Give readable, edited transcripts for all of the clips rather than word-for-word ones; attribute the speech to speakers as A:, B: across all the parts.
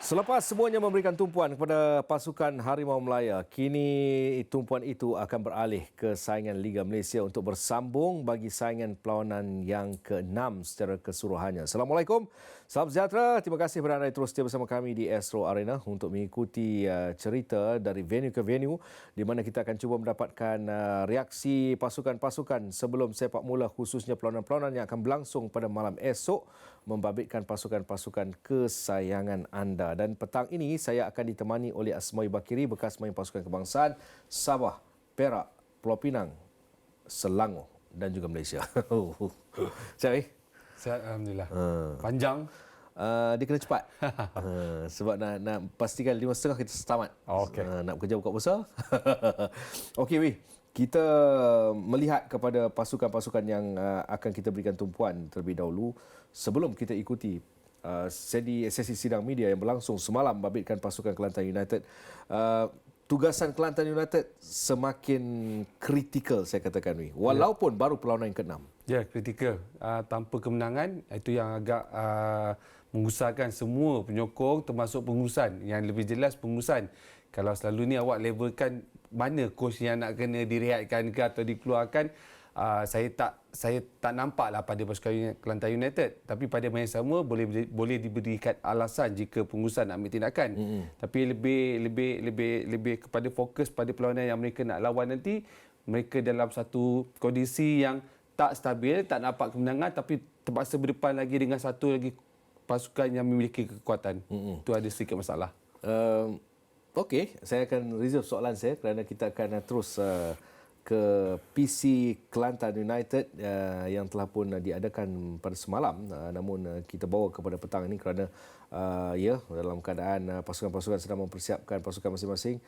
A: Selepas semuanya memberikan tumpuan kepada pasukan Harimau Melaya, kini tumpuan itu akan beralih ke saingan Liga Malaysia untuk bersambung bagi saingan perlawanan yang ke-6 secara keseluruhannya. Assalamualaikum, salam sejahtera. Terima kasih kerana terus setia bersama kami di Astro Arena untuk mengikuti cerita dari venue ke venue di mana kita akan cuba mendapatkan reaksi pasukan-pasukan sebelum sepak mula, khususnya perlawanan-perlawanan yang akan berlangsung pada malam esok membabitkan pasukan-pasukan kesayangan anda. Dan petang ini saya akan ditemani oleh Asmawi Bakiri, bekas pemain pasukan kebangsaan Sabah, Perak, Pulau Pinang, Selangor dan juga Malaysia. Sihat,
B: Sihat, Alhamdulillah. Panjang.
A: Dia kena cepat. Sebab nak pastikan 5.30 kita tamat.
B: Okey.
A: Nak bekerja buka puasa. Okey, Wih. Kita melihat kepada pasukan-pasukan yang akan kita berikan tumpuan terlebih dahulu sebelum kita ikuti sesi sidang media yang berlangsung semalam membabitkan pasukan Kelantan United. Tugasan Kelantan United semakin kritikal, saya katakan, Wih. Walaupun baru perlawanan yang ke-6.
B: Ya, kritikal. Tanpa kemenangan, itu yang agak mengusahkan semua penyokong termasuk pengurusan. Yang lebih jelas pengurusan. Kalau selalu ni awak levelkan mana coach yang nak kena direhatkan ke atau dikeluarkan, saya tak nampaklah pada pasukan Kelantan United. Tapi pada masa sama boleh diberikan alasan jika pengurusan nak ambil tindakan. Tapi lebih kepada fokus pada perlawanan yang mereka nak lawan nanti. Mereka dalam satu kondisi yang tak stabil, tak dapat kemenangan tapi terpaksa berdepan lagi dengan satu lagi pasukan yang memiliki kekuatan. Itu ada sedikit masalah.
A: Okey, saya akan reserve soalan saya kerana kita akan terus ke PC Kelantan United yang telah pun diadakan pada semalam. Namun kita bawa kepada petang ini kerana dalam keadaan pasukan-pasukan sedang mempersiapkan pasukan masing-masing.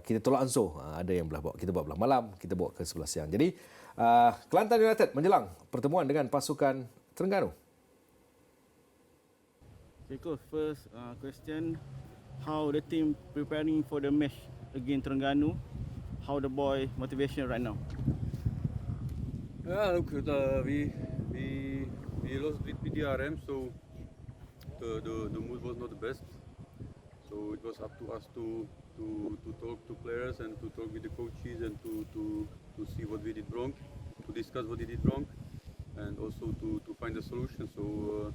A: Kita tolak ansur. Ada yang kita buat belah malam, kita bawa ke sebelah siang. Jadi Kelantan United menjelang pertemuan dengan pasukan Terengganu.
C: Okay, coach. First question. How the team preparing for the match against Terengganu? How the boy motivation right now?
D: Yeah, look, we lost with PDRM, so the mood was not the best. So it was up to us to talk to players and to talk with the coaches and to see what we did wrong, to discuss what we did wrong, and also to find a solution. So.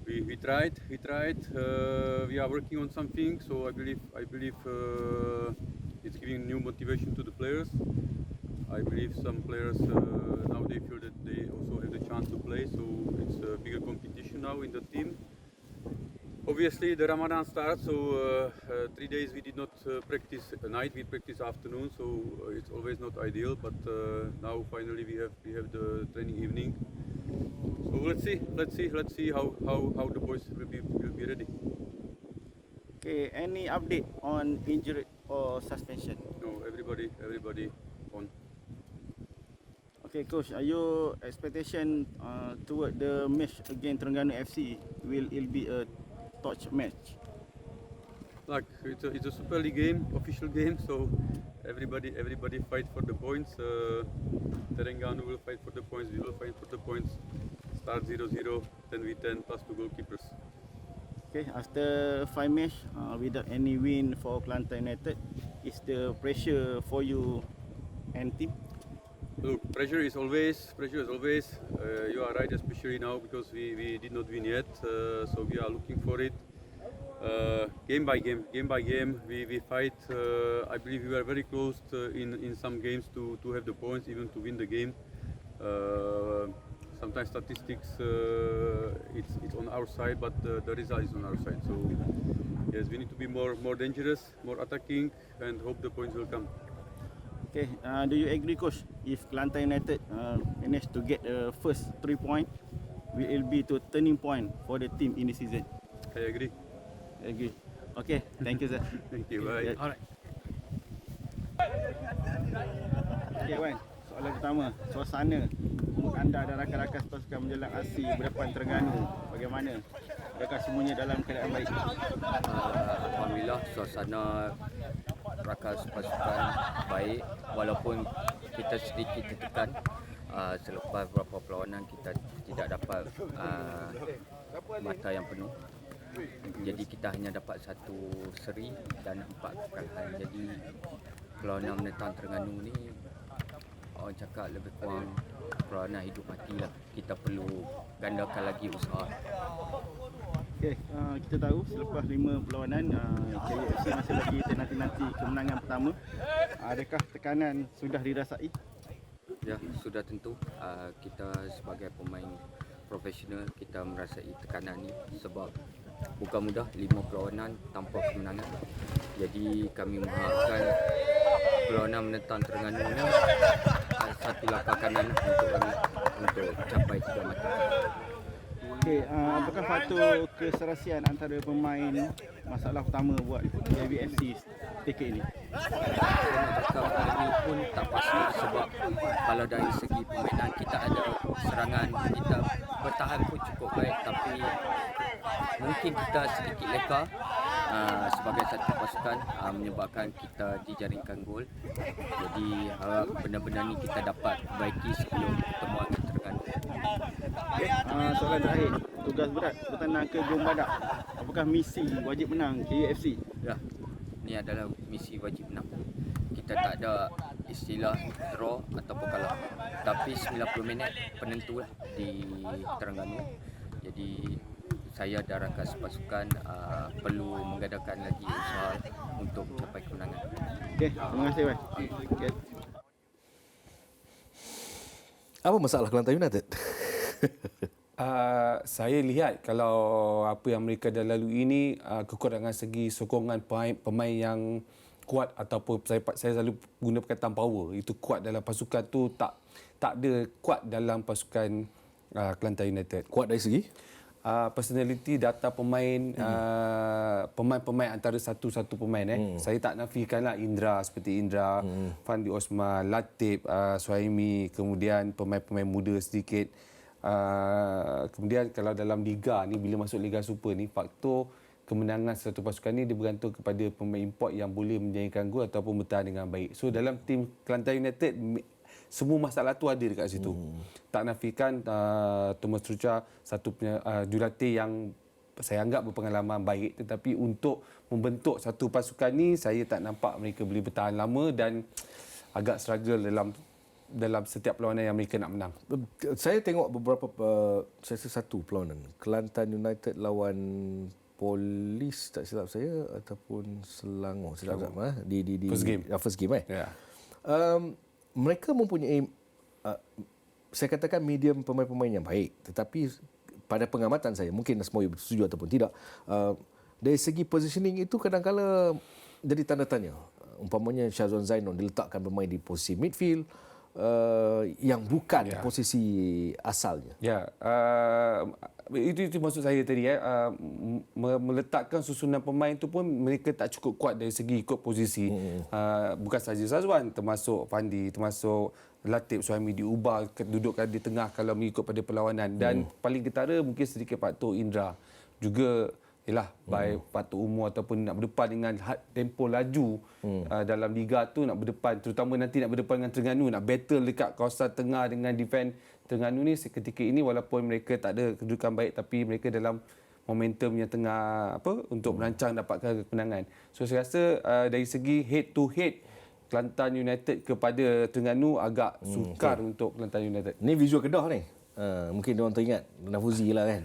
D: We tried. We are working on something. So I believe it's giving new motivation to the players. I believe some players now they feel that they also have the chance to play. So it's a bigger competition now in the team. Obviously the Ramadan starts, so 3 days we did not practice at night. We practice afternoon, so it's always not ideal. But now finally we have the training evening. So let's see how the boys will be ready.
C: Okay, any update on injury or suspension?
D: No, everybody on.
C: Okay, coach, are your expectation toward the match against Terengganu FC will it be a touch match?
D: Like it's a Super League game, official game, so everybody fight for the points. Terengganu will fight for the points. We will fight for the points. Start 0-0, 10v10 plus 2 goalkeepers.
C: Okay, after 5 matches without any win for Kelantan United, is the pressure for you and team?
D: Look, pressure is always. You are right, especially now because we did not win yet, so we are looking for it. Game by game, we fight. I believe we were very close in some games to have the points, even to win the game. Sometimes statistics, it's on our side, but the result is on our side. So yes, we need to be more dangerous, more attacking, and hope the points will come.
C: Okay, do you agree, coach? If Kelantan United manage to get the first 3 points, will it be to turning point for the team in the season?
D: I agree.
C: Okay, thank you, sir.
D: Thank you. Bye.
C: Alright. Okay, Wan. Soalan pertama, suasana mood anda dan rakan-rakan pasukan menjelang aksi berdepan Terengganu bagaimana? Adakah semuanya dalam keadaan baik?
E: Alhamdulillah, suasana rakan pasukan baik walaupun kita sedikit tertekan selepas beberapa perlawanan kita tidak dapat mata yang penuh. Jadi kita hanya dapat 1 seri dan 4 kekalahan. Jadi perlawanan menentang Terengganu ni orang cakap lebih kurang perlawanan hidup mati lah. Kita perlu gandakan lagi usaha.
C: Okey, kita tahu selepas 5 perlawanan KFC masih lagi nanti kemenangan pertama. Adakah tekanan sudah dirasai?
E: Ya, sudah tentu. Kita sebagai pemain profesional kita merasai tekanan ni sebab bukan mudah 5 perlawanan tanpa kemenangan. Jadi kami mengharapkan perlawanan menentang Terengganu ni satu langkah kanan untuk kami untuk capai 3 mata.
C: Okey, apakah faktor keserasian antara pemain masalah utama buat JVFC ketika ini?
E: Saya nak cakap ini pun tak pasti sebab kalau dari segi permainan kita ada serangan, kita bertahan pun cukup baik tapi mungkin kita sedikit leka sebagai satu pasukan menyebabkan kita dijaringkan gol. Jadi harap benda-benda ni kita dapat perbaiki sebelum pertemuan dengan Terengganu.
C: Soalan terakhir, tugas berat bertandang ke Jom Badak. Apakah misi wajib menang KUFC?
E: Ya, ni adalah misi wajib menang. Kita tak ada istilah draw ataupun kalah. Tapi 90 minit penentu lah di Terengganu. Jadi saya dan rakan sepasukan perlu mengadakan lagi usaha untuk mencapai kemenangan.
C: Okey, terima kasih Wan. Okay.
A: Apa masalah Kelantan United?
B: Saya lihat kalau apa yang mereka dah lalui ini kekurangan segi sokongan pemain yang kuat ataupun saya selalu guna perkataan power itu kuat dalam pasukan tu tak ada kuat dalam pasukan Kelantan United.
A: Kuat dari segi?
B: Personality, data pemain, pemain-pemain antara satu pemain. Saya tak nafikanlah Indra seperti Indra, Fandi Osman, Latif, Suhaimi, kemudian pemain-pemain muda sedikit. Kemudian kalau dalam liga ni bila masuk Liga Super ni faktor kemenangan satu pasukan ni dia bergantung kepada pemain import yang boleh menjaringkan gol ataupun bertahan dengan baik. So dalam tim Kelantan United semua masalah tu ada dekat situ. Tak nafikan Thomas Trucha satu jurulatih yang saya anggap berpengalaman baik tetapi untuk membentuk satu pasukan ni saya tak nampak mereka boleh bertahan lama dan agak struggle dalam setiap perlawanan yang mereka nak menang.
A: Saya tengok beberapa saya rasa satu perlawanan Kelantan United lawan Polis tak silap saya ataupun Selangor di first game
B: Ya.
A: Mereka mempunyai saya katakan medium pemain-pemain yang baik tetapi pada pengamatan saya mungkin semua setuju ataupun tidak dari segi positioning itu kadang-kala jadi tanda tanya. Umpamanya Syazwan Zainon diletakkan bermain di posisi midfield yang bukan posisi asalnya.
B: Ya, itu maksud saya tadi meletakkan susunan pemain tu pun mereka tak cukup kuat dari segi ikut posisi. Bukan sahaja Syazwan, termasuk Fandi, termasuk Latif, Suhaimi diubah kedudukan di tengah kalau mengikut pada perlawanan dan paling ketara mungkin sedikit faktor Indra. Juga baik faktor umur ataupun nak berdepan dengan tempo laju dalam liga tu nak berdepan terutama nanti nak berdepan dengan Terengganu nak battle dekat kawasan tengah dengan defend Terengganu ni seketika ini walaupun mereka tak ada kedudukan baik tapi mereka dalam momentum yang tengah untuk merancang dapatkan kemenangan. So saya rasa dari segi head to head Kelantan United kepada Terengganu agak sukar untuk Kelantan United.
A: Ni visual Kedah ni. Mungkin diorang teringat Nafuzi lah kan.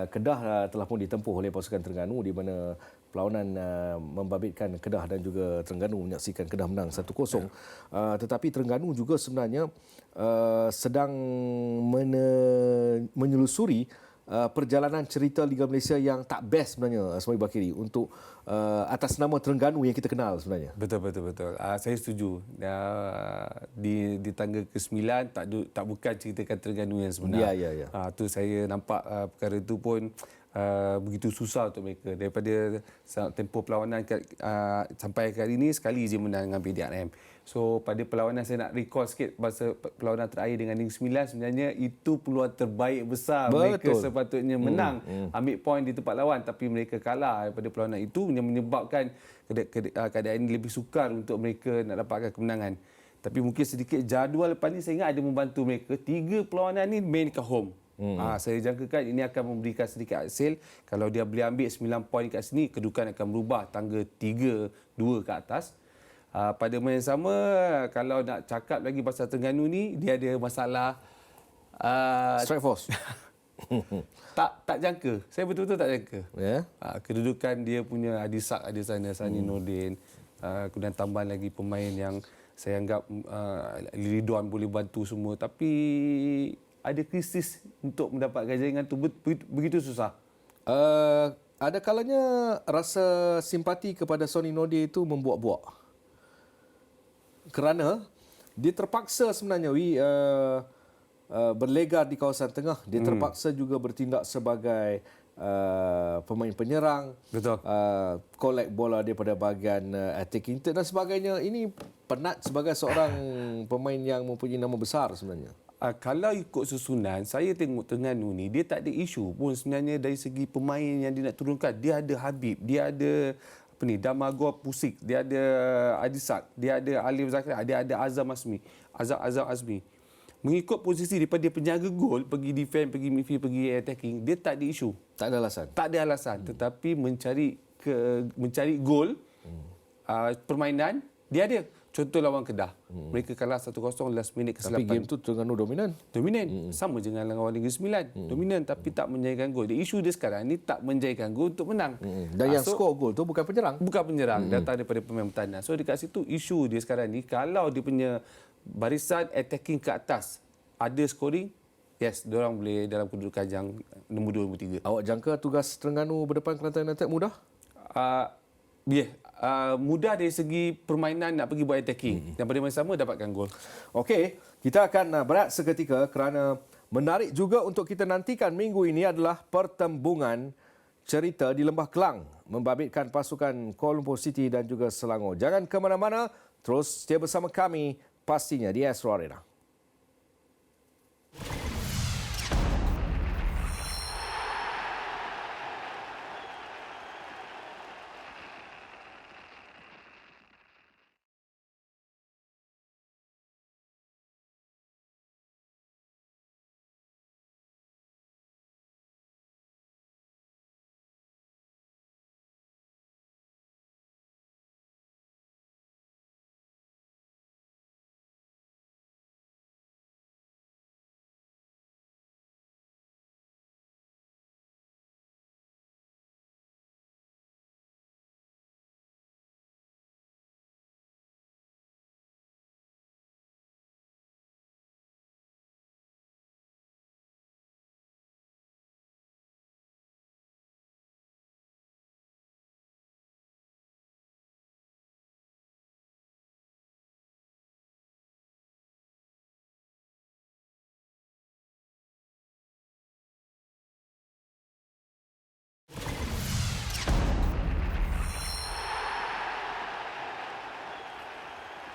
A: Kedah telah pun ditempuh oleh pasukan Terengganu di mana perlawanan membabitkan Kedah dan juga Terengganu menyaksikan Kedah menang 1-0. Tetapi Terengganu juga sebenarnya sedang menyelusuri perjalanan cerita Liga Malaysia yang tak best sebenarnya Ismail Bakiri untuk atas nama Terengganu yang kita kenal sebenarnya.
B: Betul. Saya setuju. Di tangga ke-9 tak bukan ceritakan Terengganu yang sebenar.
A: Ya.
B: Tu saya nampak perkara itu pun begitu susah untuk mereka daripada tempoh perlawanan sampai hari ini sekali je menang dengan PDRM. So pada perlawanan saya nak recall sikit masa perlawanan terakhir dengan Negeri Sembilan sebenarnya itu peluang terbaik besar. Betul. Mereka sepatutnya menang ambil poin di tempat lawan tapi mereka kalah daripada perlawanan itu yang menyebabkan keadaan ini lebih sukar untuk mereka nak dapatkan kemenangan. Tapi mungkin sedikit jadual lepas ni saya ingat ada membantu mereka. 3 perlawanan ni main ke home. Saya jangkakan ini akan memberikan sedikit hasil. Kalau dia boleh ambil 9 poin kat sini, kedudukan akan berubah tangga 3-2 ke atas. Pada masa yang sama, kalau nak cakap lagi pasal Terengganu ni, dia ada masalah
A: Strike force.
B: tak jangka. Saya betul-betul tak jangka.
A: Ya.
B: Kedudukan dia punya Adisak ada sana, Sani Nordin. Kemudian tambahan lagi pemain yang saya anggap Ridwan boleh bantu semua. Tapi ada krisis untuk mendapatkan jaringan tu begitu susah.
A: Ada kalanya rasa simpati kepada Sony Nordin itu membuak-buak. Kerana dia terpaksa sebenarnya berlegar di kawasan tengah. Dia terpaksa juga bertindak sebagai pemain penyerang.
B: Betul.
A: Collect bola daripada bahagian attacking third dan sebagainya. Ini penat sebagai seorang pemain yang mempunyai nama besar sebenarnya.
B: Kalau ikut susunan, saya tengok Terengganu ni, dia tak ada isu pun sebenarnya dari segi pemain yang dia nak turunkan. Dia ada Habib, dia ada Damagor Pusik, dia ada Adisak, dia ada Alif Zakaria, dia ada Azam Azmi. Mengikut posisi daripada dia penjaga gol, pergi defend, pergi midfield, pergi attacking, dia tak ada isu.
A: Tak ada alasan.
B: Tak ada alasan. Tetapi mencari gol, permainan, dia ada. Contoh lawan Kedah. Mereka kalah 1-0 last minit ke-8.
A: Tapi game tu Terengganu dominan.
B: Dominan. Sama je dengan lawan Negeri Sembilan. Dominan tapi tak menjadikan gol. Isu dia sekarang ni tak menjadikan gol untuk menang.
A: Dan yang skor gol tu bukan penyerang.
B: Bukan penyerang. Datang daripada pemain bertahan. So dekat situ isu dia sekarang ni, kalau dia punya barisan attacking ke atas ada scoring, yes, diorang boleh dalam kedudukan yang nombor 2, nombor 3.
A: Awak jangka tugas Terengganu berdepan Kelantan United mudah?
B: Mudah dari segi permainan nak pergi buat attacking. Dan pada masa sama dapatkan gol.
A: Okey, kita akan berehat seketika kerana menarik juga untuk kita nantikan minggu ini adalah pertembungan cerita di Lembah Kelang membabitkan pasukan Kuala Lumpur City dan juga Selangor. Jangan ke mana-mana, terus setia bersama kami pastinya di Astro Arena.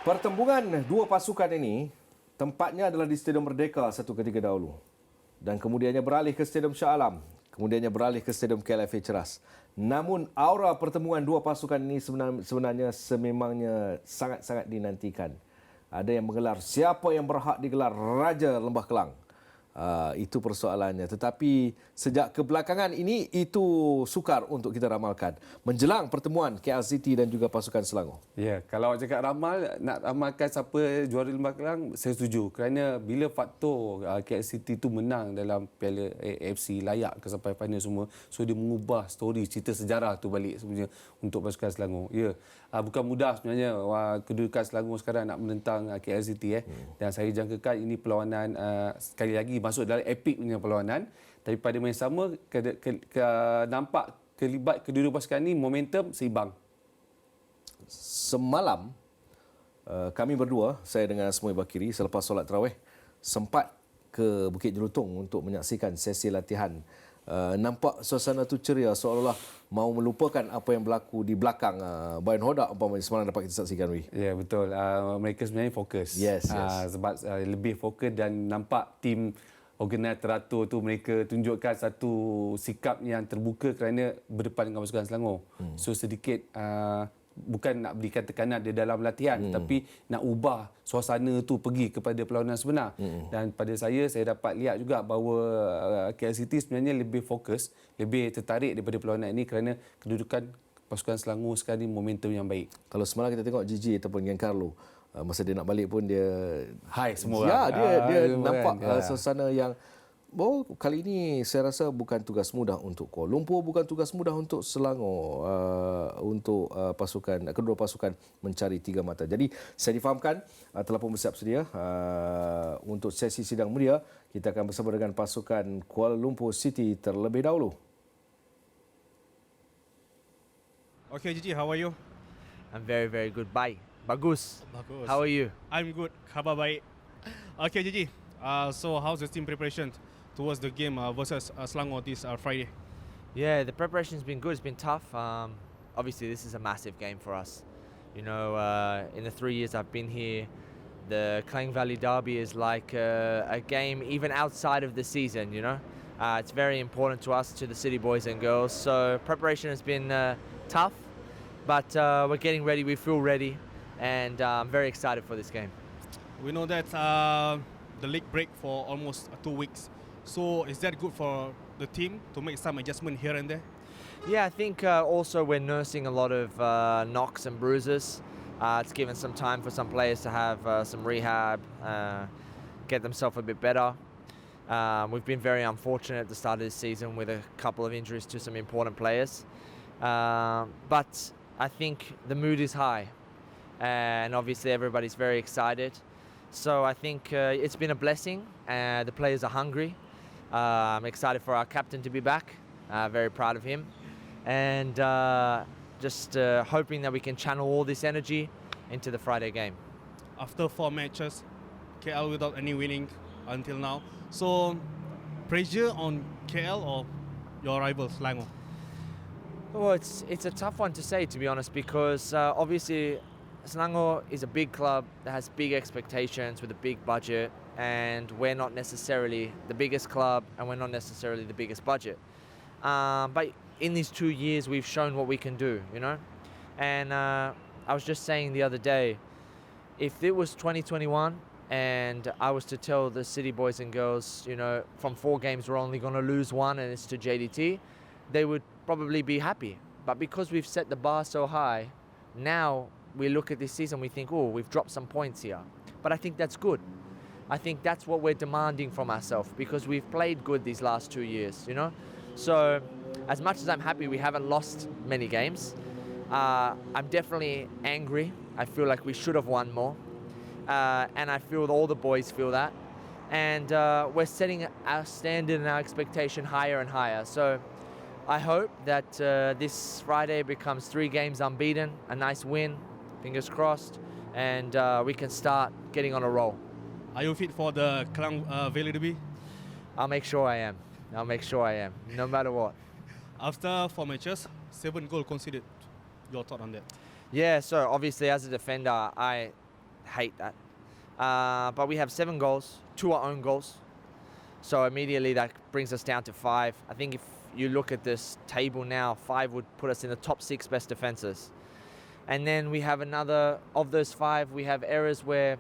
A: Pertembungan dua pasukan ini tempatnya adalah di Stadium Merdeka satu ketika dahulu. Dan kemudiannya beralih ke Stadium Shah Alam. Kemudiannya beralih ke Stadium KLFA Ceras. Namun aura pertemuan dua pasukan ini sebenarnya sememangnya sangat-sangat dinantikan. Ada yang menggelar siapa yang berhak digelar Raja Lembah Kelang. Itu persoalannya. Tetapi sejak kebelakangan ini itu sukar untuk kita ramalkan. Menjelang pertemuan KL City dan juga pasukan Selangor.
B: Ya, kalau awak cakap nak ramalkan siapa juara Lembah Kelang, saya setuju. Kerana bila faktor KL City tu menang dalam Piala AFC, layak ke sampai final semua, so dia mengubah story, cerita sejarah tu balik sebenarnya untuk pasukan Selangor. Ya, bukan mudah sebenarnya kedudukan Selangor sekarang nak menentang KL City. Dan saya jangkakan ini perlawanan sekali lagi masuk dalam epik punya perlawanan. Tapi pada masa sama nampak kelibat kedua-dua pasukan ni momentum seimbang.
A: Semalam kami berdua, saya dengan Asmoy Bakiri, selepas solat tarawih sempat ke Bukit Jelutong untuk menyaksikan sesi latihan. Nampak suasana tu ceria, seolah-olah mau melupakan apa yang berlaku di belakang Bayan Hodak umpamanya semalam dapat kita saksikan.
B: Ya, betul. Mereka sebenarnya fokus.
A: Yes.
B: Sebab lebih fokus dan nampak tim organizer teratur tu mereka tunjukkan satu sikap yang terbuka kerana berdepan dengan pasukan Selangor. So sedikit bukan nak berikan tekanan di dalam latihan, tapi nak ubah suasana tu pergi kepada perlawanan sebenar. Dan pada saya dapat lihat juga bahawa KL City sebenarnya lebih fokus, lebih tertarik daripada perlawanan ini kerana kedudukan pasukan Selangor sekarang ni momentum yang baik.
A: Kalau semalam kita tengok Gigi ataupun Giancarlo, masa dia nak balik pun dia
B: Hai semua
A: ya,
B: orang.
A: dia
B: Semua
A: nampak
B: kan,
A: suasana yang kali ini saya rasa bukan tugas mudah untuk Kuala Lumpur, bukan tugas mudah untuk Selangor, untuk kedua pasukan mencari 3 mata. Jadi saya difahamkan telah pun bersiap sedia untuk sesi sidang mulia. Kita akan bersama dengan pasukan Kuala Lumpur City terlebih dahulu.
F: Okay, Gigi, how are you?
G: I'm very, very good. Bye. Bagus.
F: Bagus.
G: How are you?
F: I'm good. Khabar baik. Okay, Gigi. So how's the team preparation towards the game versus Selangor this Friday?
G: Yeah, the preparation's been good. It's been tough. Obviously, this is a massive game for us. You know, in the 3 years I've been here, the Klang Valley Derby is like a game even outside of the season, you know. It's very important to us, to the City boys and girls. So preparation has been tough, but we're getting ready. We feel ready, and I'm very excited for this game.
F: We know that the league break for almost 2 weeks. So is that good for the team to make some adjustment here and there?
G: Yeah, I think also we're nursing a lot of knocks and bruises. It's given some time for some players to have some rehab, get themselves a bit better. We've been very unfortunate at the start of this season with a couple of injuries to some important players. But I think the mood is high, and obviously everybody's very excited. So I think it's been a blessing. The players are hungry. I'm excited for our captain to be back. Very proud of him. And just hoping that we can channel all this energy into the Friday game.
F: After 4 matches, KL without any winning until now. So pressure on KL or your rival Selangor?
G: Well, it's a tough one to say, to be honest, because obviously Selangor is a big club that has big expectations with a big budget, and we're not necessarily the biggest club and we're not necessarily the biggest budget. But in these 2 years, we've shown what we can do, you know. And I was just saying the other day, if it was 2021 and I was to tell the City boys and girls, you know, from 4 games we're only going to lose 1 and it's to JDT, they would probably be happy. But because we've set the bar so high, now we look at this season, we think, oh, we've dropped some points here. But I think that's good. I think that's what we're demanding from ourselves, because we've played good these last 2 years, you know. So as much as I'm happy we haven't lost many games, I'm definitely angry. I feel like we should have won more. And I feel all the boys feel that. And we're setting our standard and our expectation higher and higher. So I hope that this Friday becomes 3 games unbeaten, a nice win, fingers crossed, and we can start getting on a roll.
F: Are you fit for the Klang Valley Derby?
G: I'll make sure I am. I'll make sure I am, no matter what.
F: After 4 matches, 7 goals conceded. Your thought on that?
G: Yeah, so obviously as a defender, I hate that. But we have 7 goals, 2 are own goals. So immediately that brings us down to 5. I think if you look at this table now, 5 would put us in the top 6 best defenses. And then we have another, of those 5, we have errors where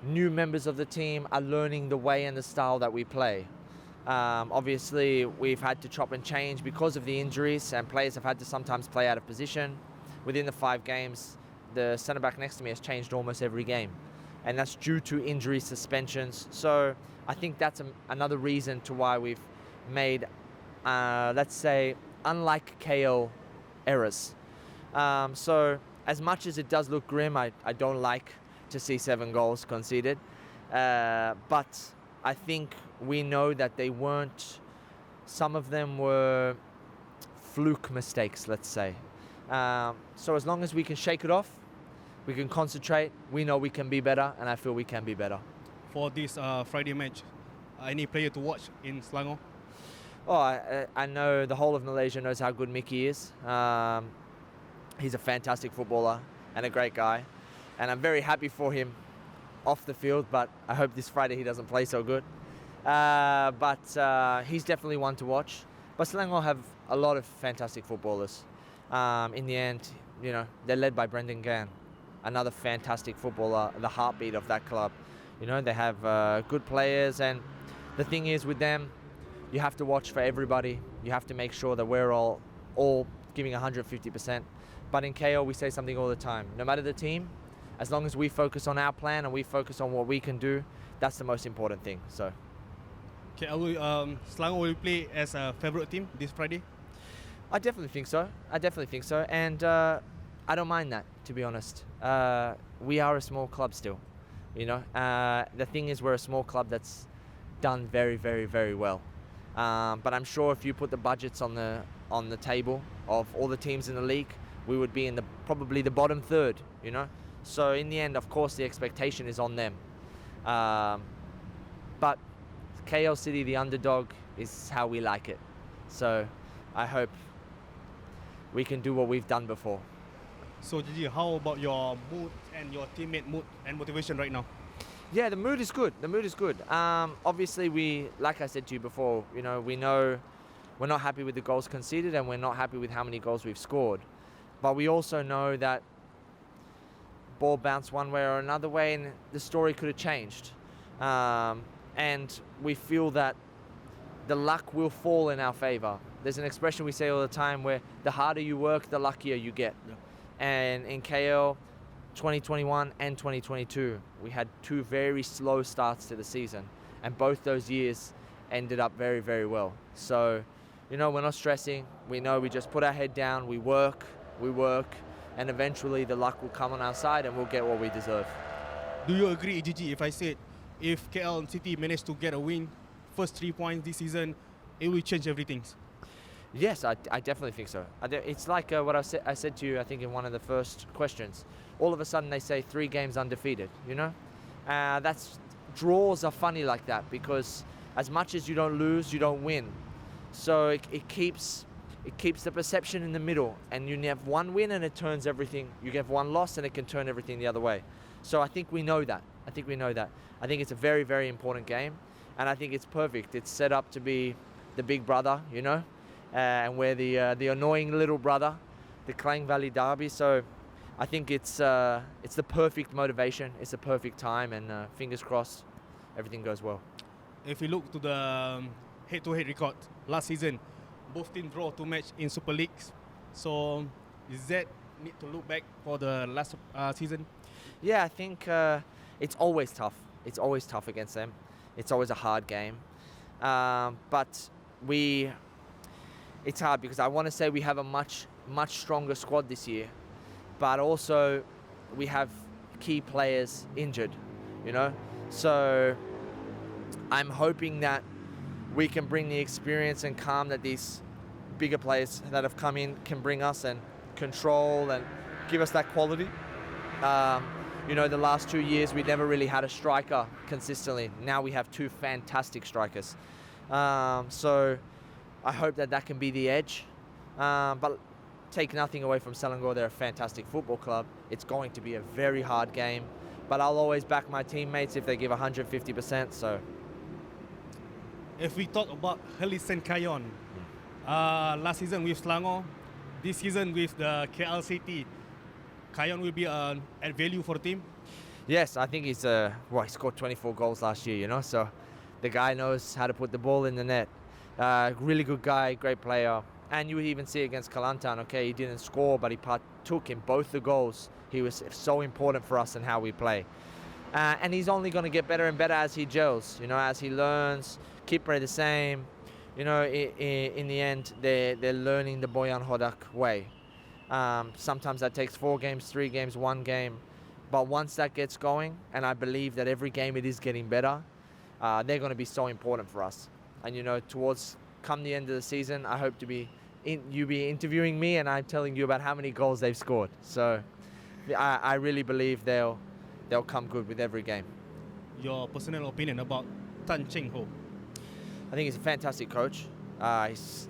G: new members of the team are learning the way and the style that we play. Obviously, we've had to chop and change because of the injuries, and players have had to sometimes play out of position. Within the 5 games, the centre-back next to me has changed almost every game, and that's due to injury suspensions. So I think that's another reason to why we've made, let's say, unlike KL errors. So as much as it does look grim, I don't like to see 7 goals conceded. But I think we know that they weren't, some of them were fluke mistakes, let's say. So as long as we can shake it off, we can concentrate, we know we can be better, and I feel we can be better.
F: For this Friday match, any player to watch in Selangor?
G: Oh, I know the whole of Malaysia knows how good Mickey is. He's a fantastic footballer and a great guy. And I'm very happy for him off the field, but I hope this Friday he doesn't play so good. But he's definitely one to watch. But Selangor have a lot of fantastic footballers. In the end, they're led by Brendan Gann, another fantastic footballer, the heartbeat of that club. They have good players, and the thing is with them, you have to watch for everybody. You have to make sure that we're all giving 150%. But in KO, we say something all the time. No matter the team, as long as we focus on our plan and we focus on what we can do, that's the most important thing. So,
F: Selangor will play as a favourite team this Friday.
G: I definitely think so. And I don't mind that, to be honest. We are a small club still. The thing is, we're a small club that's done very, very, very well. But I'm sure if you put the budgets on the table of all the teams in the league, we would be in probably the bottom third. So in the end, of course, the expectation is on them. But KL City, the underdog, is how we like it. So I hope we can do what we've done before.
F: So Gigi, how about your mood and your teammate mood and motivation right now?
G: Yeah, the mood is good. Obviously, like I said to you before, we know we're not happy with the goals conceded and we're not happy with how many goals we've scored. But we also know that ball bounced one way or another way and the story could have changed. And we feel that the luck will fall in our favor. There's an expression we say all the time where the harder you work, the luckier you get. Yeah. And in KL, 2021 and 2022, we had two very slow starts to the season, and both those years ended up very, very well. So, we're not stressing. We know we just put our head down, we work, and eventually the luck will come on our side and we'll get what we deserve.
F: Do you agree, Gigi, if I said if KL City managed to get a win, first 3 points this season, it will change everything?
G: Yes, I definitely think so. It's like what I said to you, I think, in one of the first questions. All of a sudden they say 3 games undefeated, draws are funny like that, because as much as you don't lose, you don't win. So it keeps the perception in the middle, and you have one win and it turns everything. You have one loss and it can turn everything the other way. So I think we know that. I think it's a very, very important game, and I think it's perfect. It's set up to be the big brother, and we're the annoying little brother, the Klang Valley Derby. So I think it's the perfect motivation. It's the perfect time, and fingers crossed, everything goes well.
F: If we look to the head-to-head record last season, both teams draw 2 matches in Super Leagues. So is that need to look back for the last season?
G: Yeah, I think it's always tough. It's always tough against them. It's always a hard game. But it's hard because I want to say we have a much stronger squad this year, but also we have key players injured, So I'm hoping that we can bring the experience and calm that these bigger players that have come in can bring us, and control and give us that quality. The last 2 years we never really had a striker consistently. Now we have 2 fantastic strikers. So I hope that can be the edge. But take nothing away from Selangor, they're a fantastic football club. It's going to be a very hard game, but I'll always back my teammates if they give 150%. So,
F: if we talk about Helisen Kayon, last season with Selangor, this season with the KL City, Kayon will be an add value for the team.
G: Yes, I think he scored 24 goals last year, So the guy knows how to put the ball in the net. Really good guy, great player. And you would even see against Kelantan, he didn't score, but he partook in both the goals. He was so important for us in how we play. And he's only going to get better and better as he gels, as he learns. Keeper the same. In the end, they're learning the Boyan Hodak way. Sometimes that takes 4 games, 3 games, 1 game. But once that gets going, and I believe that every game it is getting better, they're going to be so important for us. And towards come the end of the season, I hope to be interviewing me, and I'm telling you about how many goals they've scored. So I really believe they'll come good with every game.
F: Your personal opinion about Tan Cheng Ho?
G: I think he's a fantastic coach.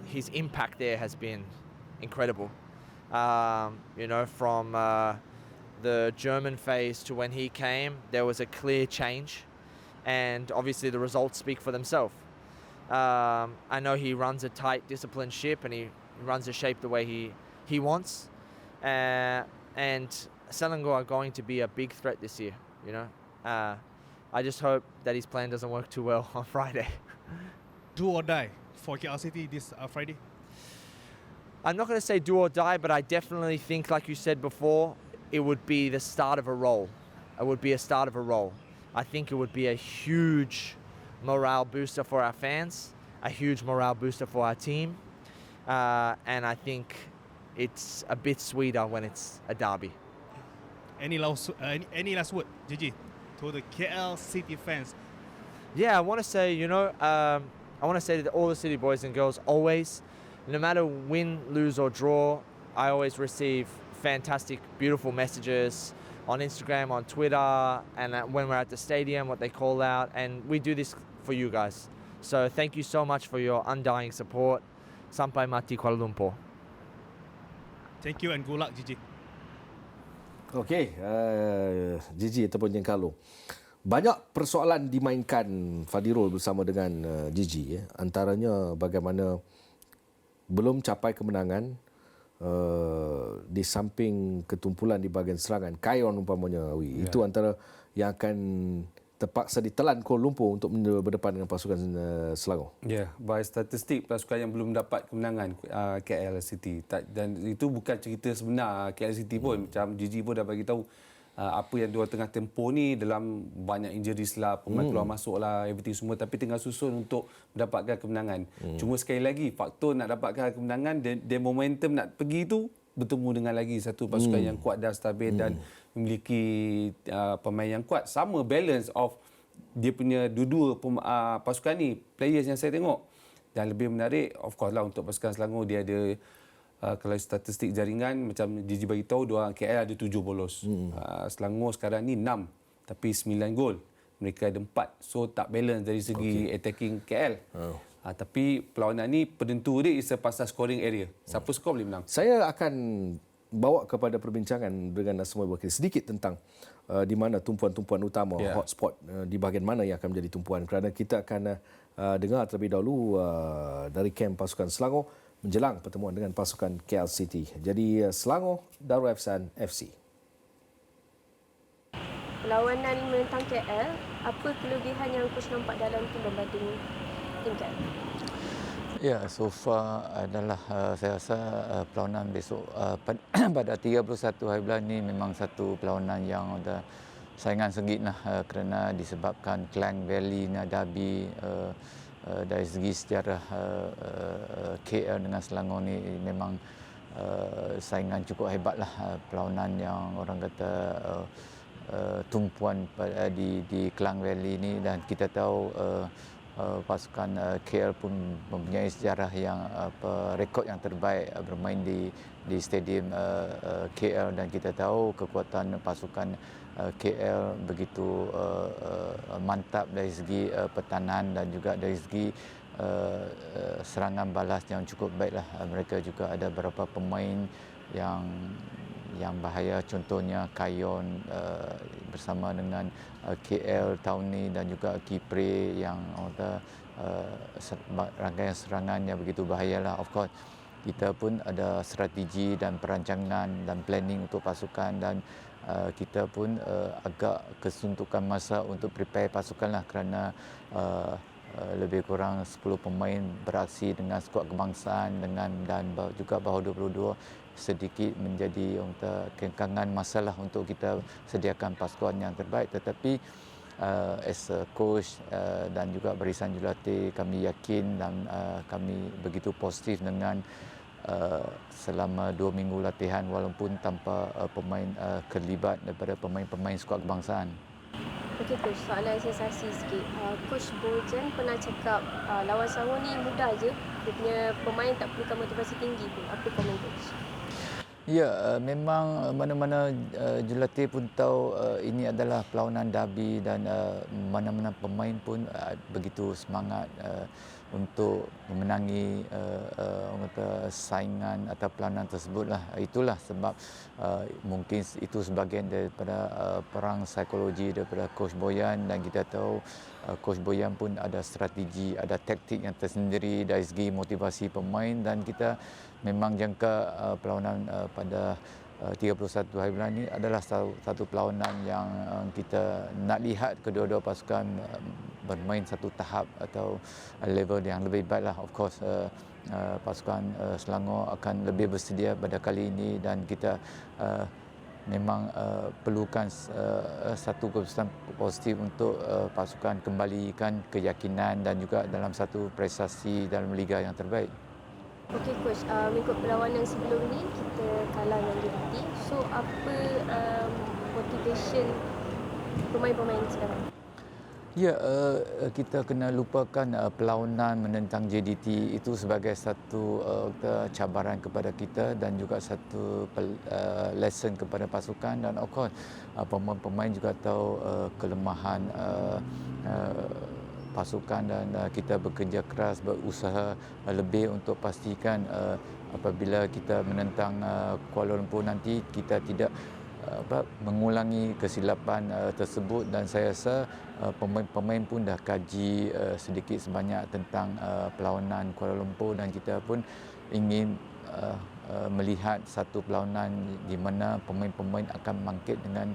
G: His impact there has been incredible. From the German phase to when he came, there was a clear change, and obviously the results speak for themselves. I know he runs a tight, disciplined ship, and he runs the shape the way he wants. and Selangor are going to be a big threat this year. You know, I just hope that his plan doesn't work too well on Friday.
F: Do or die for KL City this Friday?
G: I'm not going to say do or die, but I definitely think, like you said before, it would be the start of a roll. It would be a start of a roll. I think it would be a huge morale booster for our fans, a huge morale booster for our team, and I think it's a bit sweeter when it's a derby.
F: Any last word, Gigi, to the KL City fans?
G: Yeah, I want to say, I want to say to all the City boys and girls, always, no matter win, lose or draw, I always receive fantastic, beautiful messages on Instagram, on Twitter, and when we're at the stadium, what they call out, and we do this for you guys. So thank you so much for your undying support. Sampai mati Kuala Lumpur.
F: Thank you and good luck, Gigi.
A: Okey, Gigi ataupun Giancarlo. Banyak persoalan dimainkan Fadiroh bersama dengan Gigi. Antaranya bagaimana belum capai kemenangan di samping ketumpulan di bahagian serangan. Kayon umpamanya. Itu antara yang akan terpaksa ditelan Kuala Lumpur untuk berdepan dengan pasukan Selangor.
B: Ya, by statistik pasukan yang belum dapat kemenangan KL City. Dan itu bukan cerita sebenar KL City pun. Macam Gigi pun dah bagi tahu apa yang diorang tengah tempoh ni dalam banyak injuries lah, pemain keluar masuk lah, everything semua, tapi tengah susun untuk mendapatkan kemenangan. Cuma sekali lagi, faktor nak dapatkan kemenangan dan momentum nak pergi tu bertemu dengan lagi satu pasukan yang kuat dan stabil dan memiliki pemain yang kuat. Sama balance of dia punya dua-dua pasukan ni, players yang saya tengok. Dan lebih menarik, of course lah, untuk pasukan Selangor, dia ada kalau statistik jaringan macam Gigi bagi tahu, dua KL ada 7 bolos. Selangor sekarang ni 6 tapi 9 gol. Mereka ada 4. So tak balance dari segi attacking KL. Tapi perlawanan ni penentu dia is pasal scoring area. Siapa skor boleh menang.
A: Saya akan bawa kepada perbincangan dengan semua berkait sedikit tentang di mana tumpuan-tumpuan utama, hotspot, di bahagian mana yang akan menjadi tumpuan, kerana kita akan dengar terlebih dahulu dari kamp pasukan Selangor menjelang pertemuan dengan pasukan KL City. Jadi Selangor, Darul Ehsan FC.
H: Perlawanan menentang KL, apa kelebihan yang coach nampak dalam tim berbanding tim KL?
I: Ya, so far adalah saya rasa perlawanan besok pada 31 hari bulan ni memang satu perlawanan yang ada saingan sengit lah, kerana disebabkan Klang Valley ni derby. Dari segi sejarah KL dengan Selangor ni memang saingan cukup hebat lah, perlawanan yang orang kata tumpuan di Klang Valley ni, dan kita tahu pasukan KL pun mempunyai sejarah yang rekod yang terbaik bermain di stadium KL, dan kita tahu kekuatan pasukan KL begitu mantap dari segi pertahanan dan juga dari segi serangan balas yang cukup baiklah. Mereka juga ada beberapa pemain yang bahaya, contohnya Kayon bersama dengan KL tahun ni, dan juga Kipre yang rangkaian serangan yang begitu bahayalah. Of course kita pun ada strategi dan perancangan dan planning untuk pasukan, dan kita pun agak kesuntukan masa untuk prepare pasukan lah, kerana lebih kurang 10 pemain beraksi dengan skuad kebangsaan dan juga bahawa 22 sedikit menjadi kengkangan masalah untuk kita sediakan pasukan yang terbaik. Tetapi as a coach dan juga barisan jurulatih, kami yakin dan kami begitu positif dengan selama 2 minggu latihan walaupun tanpa pemain terlibat daripada pemain-pemain skuad kebangsaan.
H: Okey coach, soalan sensasi sikit. Coach Bojan pernah cakap lawan Selangor ni mudah je. Dia punya pemain tak perlukan motivasi tinggi pun. Apa komen coach?
I: Ya, memang mana-mana jurulatih pun tahu ini adalah perlawanan derby, dan mana-mana pemain pun begitu semangat untuk memenangi saingan atau perlawanan tersebutlah. Itulah sebab mungkin itu sebahagian daripada perang psikologi daripada Coach Boyan, dan kita tahu Coach Boyan pun ada strategi, ada taktik yang tersendiri dari segi motivasi pemain, dan kita memang jangka perlawanan pada 31 hari bulan ini adalah satu perlawanan yang kita nak lihat kedua-dua pasukan bermain satu tahap atau level yang lebih baik lah. Of course, pasukan Selangor akan lebih bersedia pada kali ini dan kita memang perlukan satu keputusan positif untuk pasukan kembalikan keyakinan dan juga dalam satu prestasi dalam liga yang terbaik.
H: Okey coach, mengikut perlawanan sebelum ni kita kalah dengan JDT. So apa motivation pemain-pemain sekarang?
I: Ya, kita kena lupakan perlawanan menentang JDT itu sebagai satu cabaran kepada kita dan juga satu lesson kepada pasukan, dan of course pemain-pemain juga tahu kelemahan pasukan dan kita bekerja keras, berusaha lebih untuk pastikan apabila kita menentang Kuala Lumpur nanti kita tidak mengulangi kesilapan tersebut, dan saya rasa pemain-pemain pun dah kaji sedikit sebanyak tentang perlawanan Kuala Lumpur dan kita pun ingin melihat satu perlawanan di mana pemain-pemain akan bangkit dengan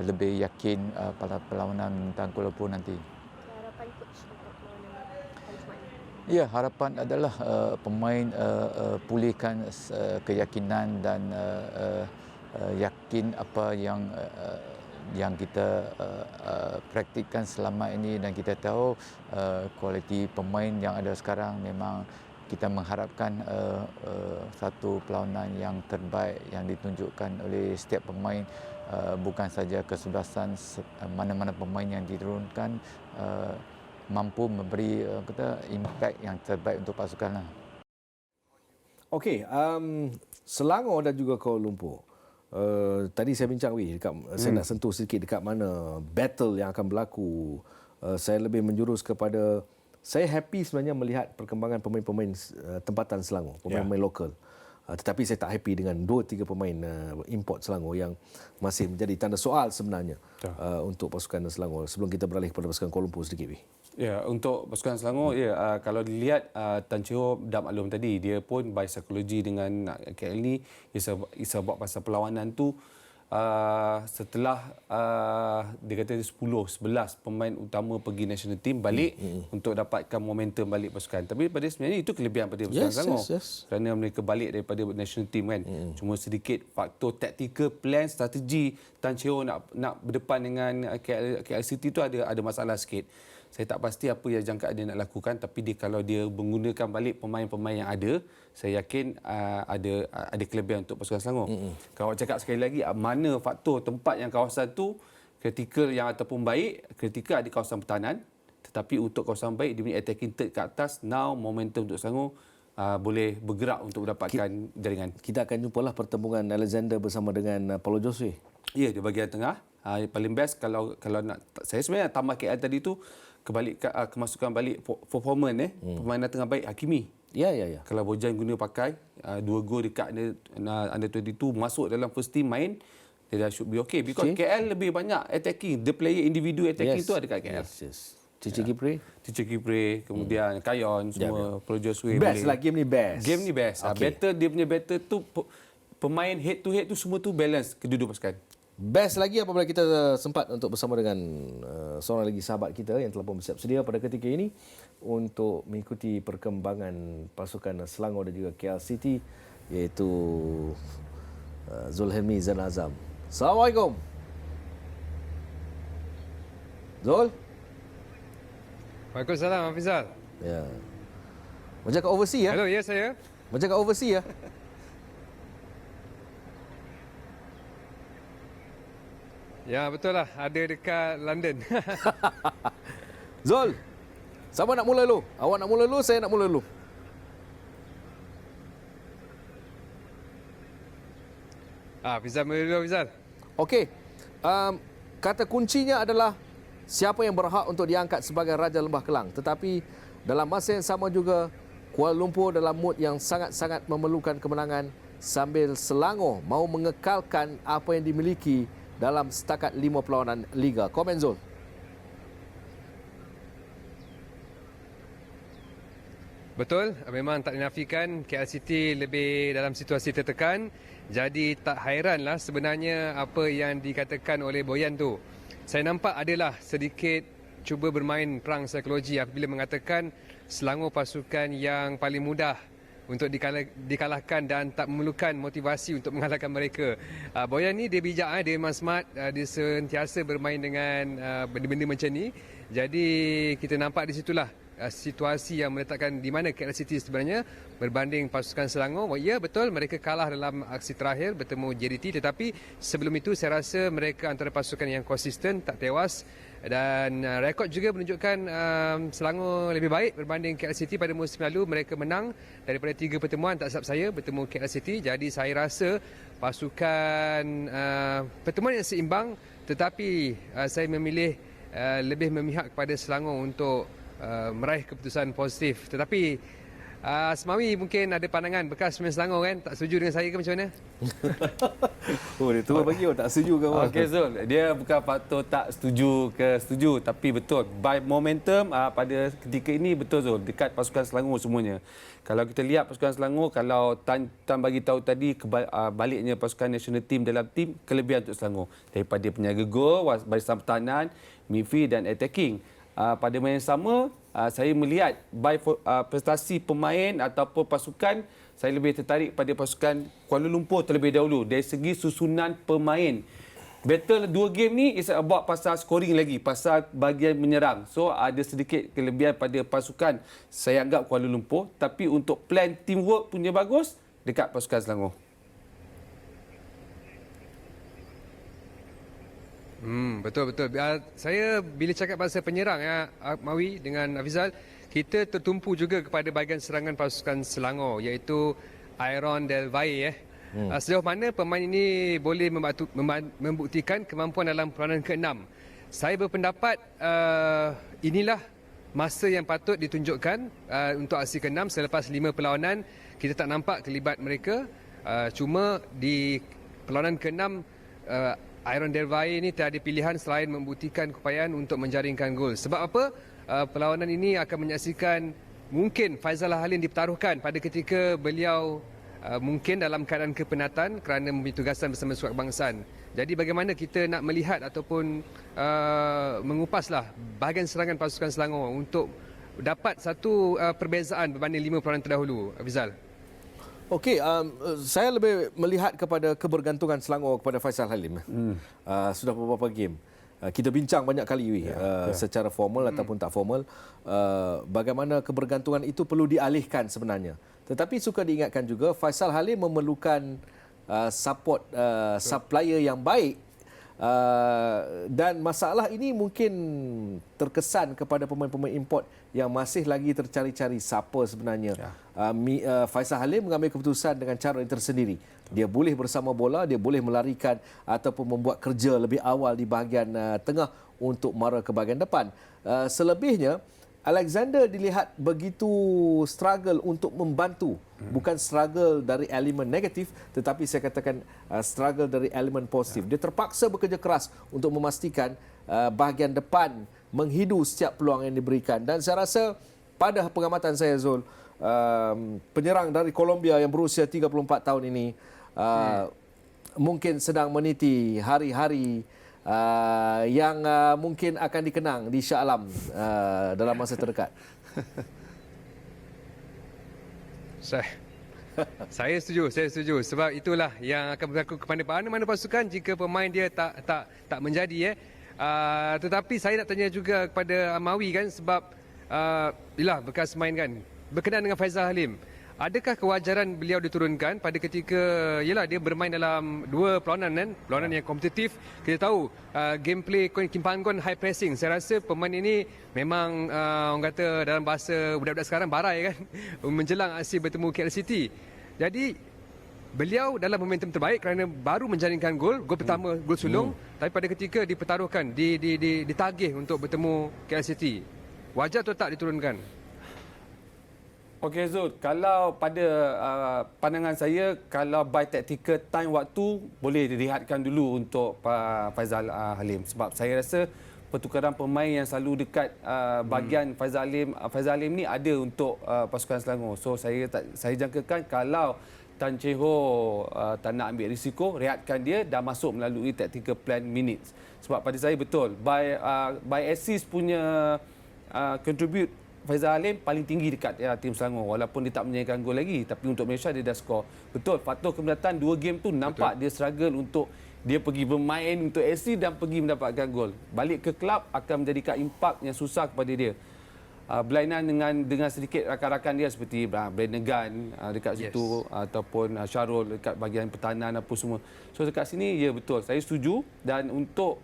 I: lebih yakin pada perlawanan menentang Kuala Lumpur nanti.
H: Harapan coach untuk perlawanan hari Jumaat ni?
I: Ya, harapan adalah pemain pulihkan keyakinan dan yakin apa yang kita praktikkan selama ini, dan kita tahu kualiti pemain yang ada sekarang memang kita mengharapkan satu perlawanan yang terbaik yang ditunjukkan oleh setiap pemain, bukan saja kesebelasan, mana-mana pemain yang diturunkan mampu memberi impact yang terbaik untuk pasukan.
A: Okey, Selangor dan juga Kuala Lumpur. Tadi saya bincang saya nak sentuh sedikit dekat mana battle yang akan berlaku. Saya lebih menjurus kepada, saya happy sebenarnya melihat perkembangan pemain-pemain tempatan Selangor, pemain-pemain lokal. Tetapi saya tak happy dengan 2-3 pemain import Selangor yang masih menjadi tanda soal sebenarnya untuk pasukan Selangor. Sebelum kita beralih kepada pasukan Kuala Lumpur sedikit.
B: Ya, untuk pasukan Selangor, kalau dilihat Tan Chio dah maklum tadi, dia pun by psikologi dengan KL ni, dia buat pasal perlawanan tu setelah dia kata 10-11 pemain utama pergi national team balik untuk dapatkan momentum balik pasukan. Tapi pada sebenarnya itu kelebihan pada pasukan Selangor. Kerana mereka balik daripada national team kan. Cuma sedikit faktor tactical plan, strategi Tan Chio nak berdepan dengan KL City tu ada masalah sikit. Saya tak pasti apa yang jangkaan dia nak lakukan, tapi kalau dia menggunakan balik pemain-pemain yang ada, saya yakin ada kelebihan untuk pasukan Selangor. Kalau cakap sekali lagi, mana faktor tempat yang kawasan tu kritikal yang ataupun baik, kritikal ada kawasan pertahanan, tetapi untuk kawasan baik dia punya attacking third ke atas, now momentum untuk Selangor boleh bergerak untuk mendapatkan jaringan.
A: Kita akan jumpalah pertembungan Alexander bersama dengan Paulo Josue.
B: Ya, di bahagian tengah. Paling best kalau nak, saya sebenarnya tambah KL tadi tu kemasukan balik performance permainan tengah baik Hakimi.
A: Ya.
B: Kalau Bojan guna pakai 2 gol dekat under 22 masuk dalam first team main, dia dah should be okay because KL lebih banyak attacking, the player individual attacking tu ada kat KL.
A: Cici
B: Kipre, kemudian Kayon semua, Paulo Josue.
A: Best lah game ni best.
B: Game ni best. Better dia punya better tu pemain head to head tu semua tu balance kedua-dua pasukan.
A: Best lagi apabila kita sempat untuk bersama dengan seorang lagi sahabat kita yang telah pun bersiap sedia pada ketika ini untuk mengikuti perkembangan pasukan Selangor dan juga KL City, iaitu Zulhelmi Zain Azam. Assalamualaikum. Zul?
J: Waalaikumsalam, Hafizal.
A: Ya. Macam kat overseas ya?
J: Hello, ya saya.
A: Macam kat overseas ya?
J: Ya, betul lah. Ada dekat London.
A: Zul, siapa nak mula dulu? Awak nak mula dulu, saya nak mula dulu.
J: Hafizal mula dulu, Hafizal.
A: Okey. Kata kuncinya adalah siapa yang berhak untuk diangkat sebagai Raja Lembah Kelang. Tetapi dalam masa yang sama juga, Kuala Lumpur dalam mood yang sangat-sangat memerlukan kemenangan sambil Selangor mahu mengekalkan apa yang dimiliki dalam setakat 5 perlawanan Liga. Komen Zul.
J: Betul, memang tak dinafikan KL City lebih dalam situasi tertekan. Jadi tak hairanlah sebenarnya apa yang dikatakan oleh Boyan tu. Saya nampak adalah sedikit cuba bermain perang psikologi apabila mengatakan Selangor pasukan yang paling mudah untuk dikalahkan dan tak memerlukan motivasi untuk mengalahkan mereka. Boyan ni dia bijak, dia memang smart, dia sentiasa bermain dengan benda-benda macam ni. Jadi kita nampak di situlah situasi yang meletakkan di mana KL City sebenarnya berbanding pasukan Selangor. Ya betul, mereka kalah dalam aksi terakhir bertemu JDT, tetapi sebelum itu saya rasa mereka antara pasukan yang konsisten, tak tewas, dan rekod juga menunjukkan Selangor lebih baik berbanding KL City pada musim lalu. Mereka menang daripada 3 pertemuan, tak silap saya, bertemu KL City. Jadi saya rasa pasukan pertemuan yang seimbang, tetapi saya memilih lebih memihak kepada Selangor untuk meraih keputusan positif. Tetapi Asmawi mungkin ada pandangan bekas pemain Selangor kan, tak setuju dengan saya ke macam mana?
A: Oh, dia tu bagi tak setuju ke apa?
B: Okey Zul, dia bukan faktor tak setuju ke setuju, tapi betul by momentum pada ketika ini betul Zul, dekat pasukan Selangor semuanya. Kalau kita lihat pasukan Selangor, kalau Tan bagi tahu tadi baliknya pasukan national team dalam tim, kelebihan untuk Selangor daripada penjaga gol, barisan pertahanan, midfield dan attacking. Pada main yang sama, saya melihat by prestasi pemain ataupun pasukan, saya lebih tertarik pada pasukan Kuala Lumpur terlebih dahulu dari segi susunan pemain. Battle 2 game ni is about pasal scoring lagi, pasal bahagian menyerang. So ada sedikit kelebihan pada pasukan saya anggap Kuala Lumpur, tapi untuk plan teamwork punya bagus dekat pasukan Selangor.
J: Betul. Saya bila cakap pasal penyerang Mawi dengan Afizal, kita tertumpu juga kepada bahagian serangan pasukan Selangor, iaitu Aaron Del Valle. Sejauh mana pemain ini boleh membuktikan kemampuan dalam peranan ke-6. Saya berpendapat inilah masa yang patut ditunjukkan untuk aksi ke-6 selepas 5 perlawanan. Kita tak nampak kelibat mereka. Cuma di perlawanan ke-6 Aaron Del Valle ini tak ada pilihan selain membuktikan keupayaan untuk menjaringkan gol. Sebab apa? Perlawanan ini akan menyaksikan mungkin Faizal Halim dipertaruhkan pada ketika beliau mungkin dalam keadaan kepenatan kerana mempunyai tugasan bersama skuad kebangsaan. Jadi bagaimana kita nak melihat ataupun mengupaslah bahagian serangan pasukan Selangor untuk dapat satu perbezaan berbanding 5 perlawanan terdahulu, Afizal?
A: Okey, saya lebih melihat kepada kebergantungan Selangor kepada Faizal Halim. Sudah beberapa game. Kita bincang banyak kali secara formal ataupun tak formal, bagaimana kebergantungan itu perlu dialihkan sebenarnya. Tetapi suka diingatkan juga Faizal Halim memerlukan support supplier yang baik, dan masalah ini mungkin terkesan kepada pemain-pemain import yang masih lagi tercari-cari siapa sebenarnya. Faizal Halim mengambil keputusan dengan cara yang tersendiri. Dia boleh bersama bola, dia boleh melarikan ataupun membuat kerja lebih awal di bahagian tengah untuk mara ke bahagian depan. Selebihnya, Alexander dilihat begitu struggle untuk membantu. Bukan struggle dari elemen negatif, tetapi saya katakan struggle dari elemen positif. Dia terpaksa bekerja keras untuk memastikan bahagian depan menghidu setiap peluang yang diberikan. Dan saya rasa pada pengamatan saya, Zul, penyerang dari Colombia yang berusia 34 tahun ini mungkin sedang meniti hari-hari yang mungkin akan dikenang di Shah Alam dalam masa terdekat.
J: Saya setuju. Sebab itulah yang akan berlaku kepada mana-mana pasukan jika pemain dia tak menjadi. Tetapi saya nak tanya juga kepada Amawi kan, sebab ialah bekas main kan, berkenaan dengan Faizal Halim. Adakah kewajaran beliau diturunkan pada ketika dia bermain dalam 2 perlawanan yang kompetitif? Kita tahu gameplay Kim Panggon high pressing. Saya rasa pemain ini memang orang kata dalam bahasa budak-budak sekarang barai kan, menjelang aksi bertemu KL City. Jadi beliau dalam momentum terbaik kerana baru menjaringkan gol pertama, gol sulung, tapi pada ketika dipertaruhkan, ditagih untuk bertemu KL City. Wajar atau tak diturunkan?
B: Okey Zul, kalau pada pandangan saya, kalau by tactical time waktu, boleh dilihatkan dulu untuk Faizal Halim. Sebab saya rasa pertukaran pemain yang selalu dekat bahagian Faizal Alim. Faizal Alim ni ada untuk pasukan Selangor. So saya jangkakan kalau Tan Cheng Ho tak nak ambil risiko, rehatkan dia dan masuk melalui tactical plan minutes. Sebab pada saya betul by assist punya contribute Faizal Alim paling tinggi dekat tim Selangor, walaupun dia tak menyanyikan gol lagi, tapi untuk Malaysia dia dah skor. Betul, Fatoh Kemenatan 2 game tu nampak dia struggle untuk dia pergi bermain untuk assist dan pergi mendapatkan gol. Balik ke kelab akan menjadikan impak yang susah kepada dia. Berlainan dengan sedikit rakan-rakan dia seperti Brandon Gunn dekat situ ataupun Syarul dekat bahagian pertahanan apa semua. So dekat sini ya betul, saya setuju. Dan untuk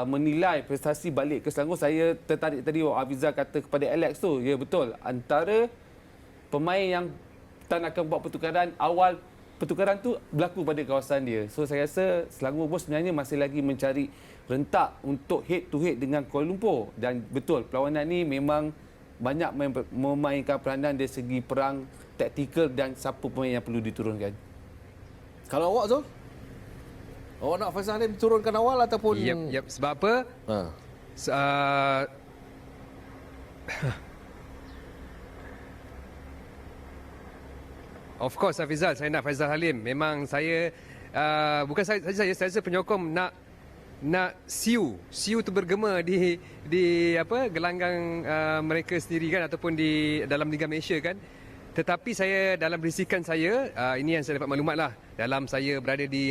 B: menilai prestasi balik ke Selangor, saya tertarik tadi Hafizal kata kepada Alex tu, ya betul, antara pemain yang Tan akan buat pertukaran, awal pertukaran tu berlaku pada kawasan dia. So saya rasa Selangor pun sebenarnya masih lagi mencari rentak untuk head to head dengan Kuala Lumpur. Dan betul, perlawanan ni memang banyak memainkan peranan dari segi perang taktikal dan siapa pemain yang perlu diturunkan.
A: Kalau awak Zul? Awak nak Faizal Alim turunkan awal ataupun...
J: Yep. Sebab apa? Of course Hafizal, saya nak Faizal Halim. Memang saya bukan saya rasa penyokong nak Siu tu bergema di gelanggang mereka sendiri kan, ataupun di dalam Liga Malaysia kan. Tetapi saya dalam berisikan saya, ini yang saya dapat maklumat lah, dalam saya berada di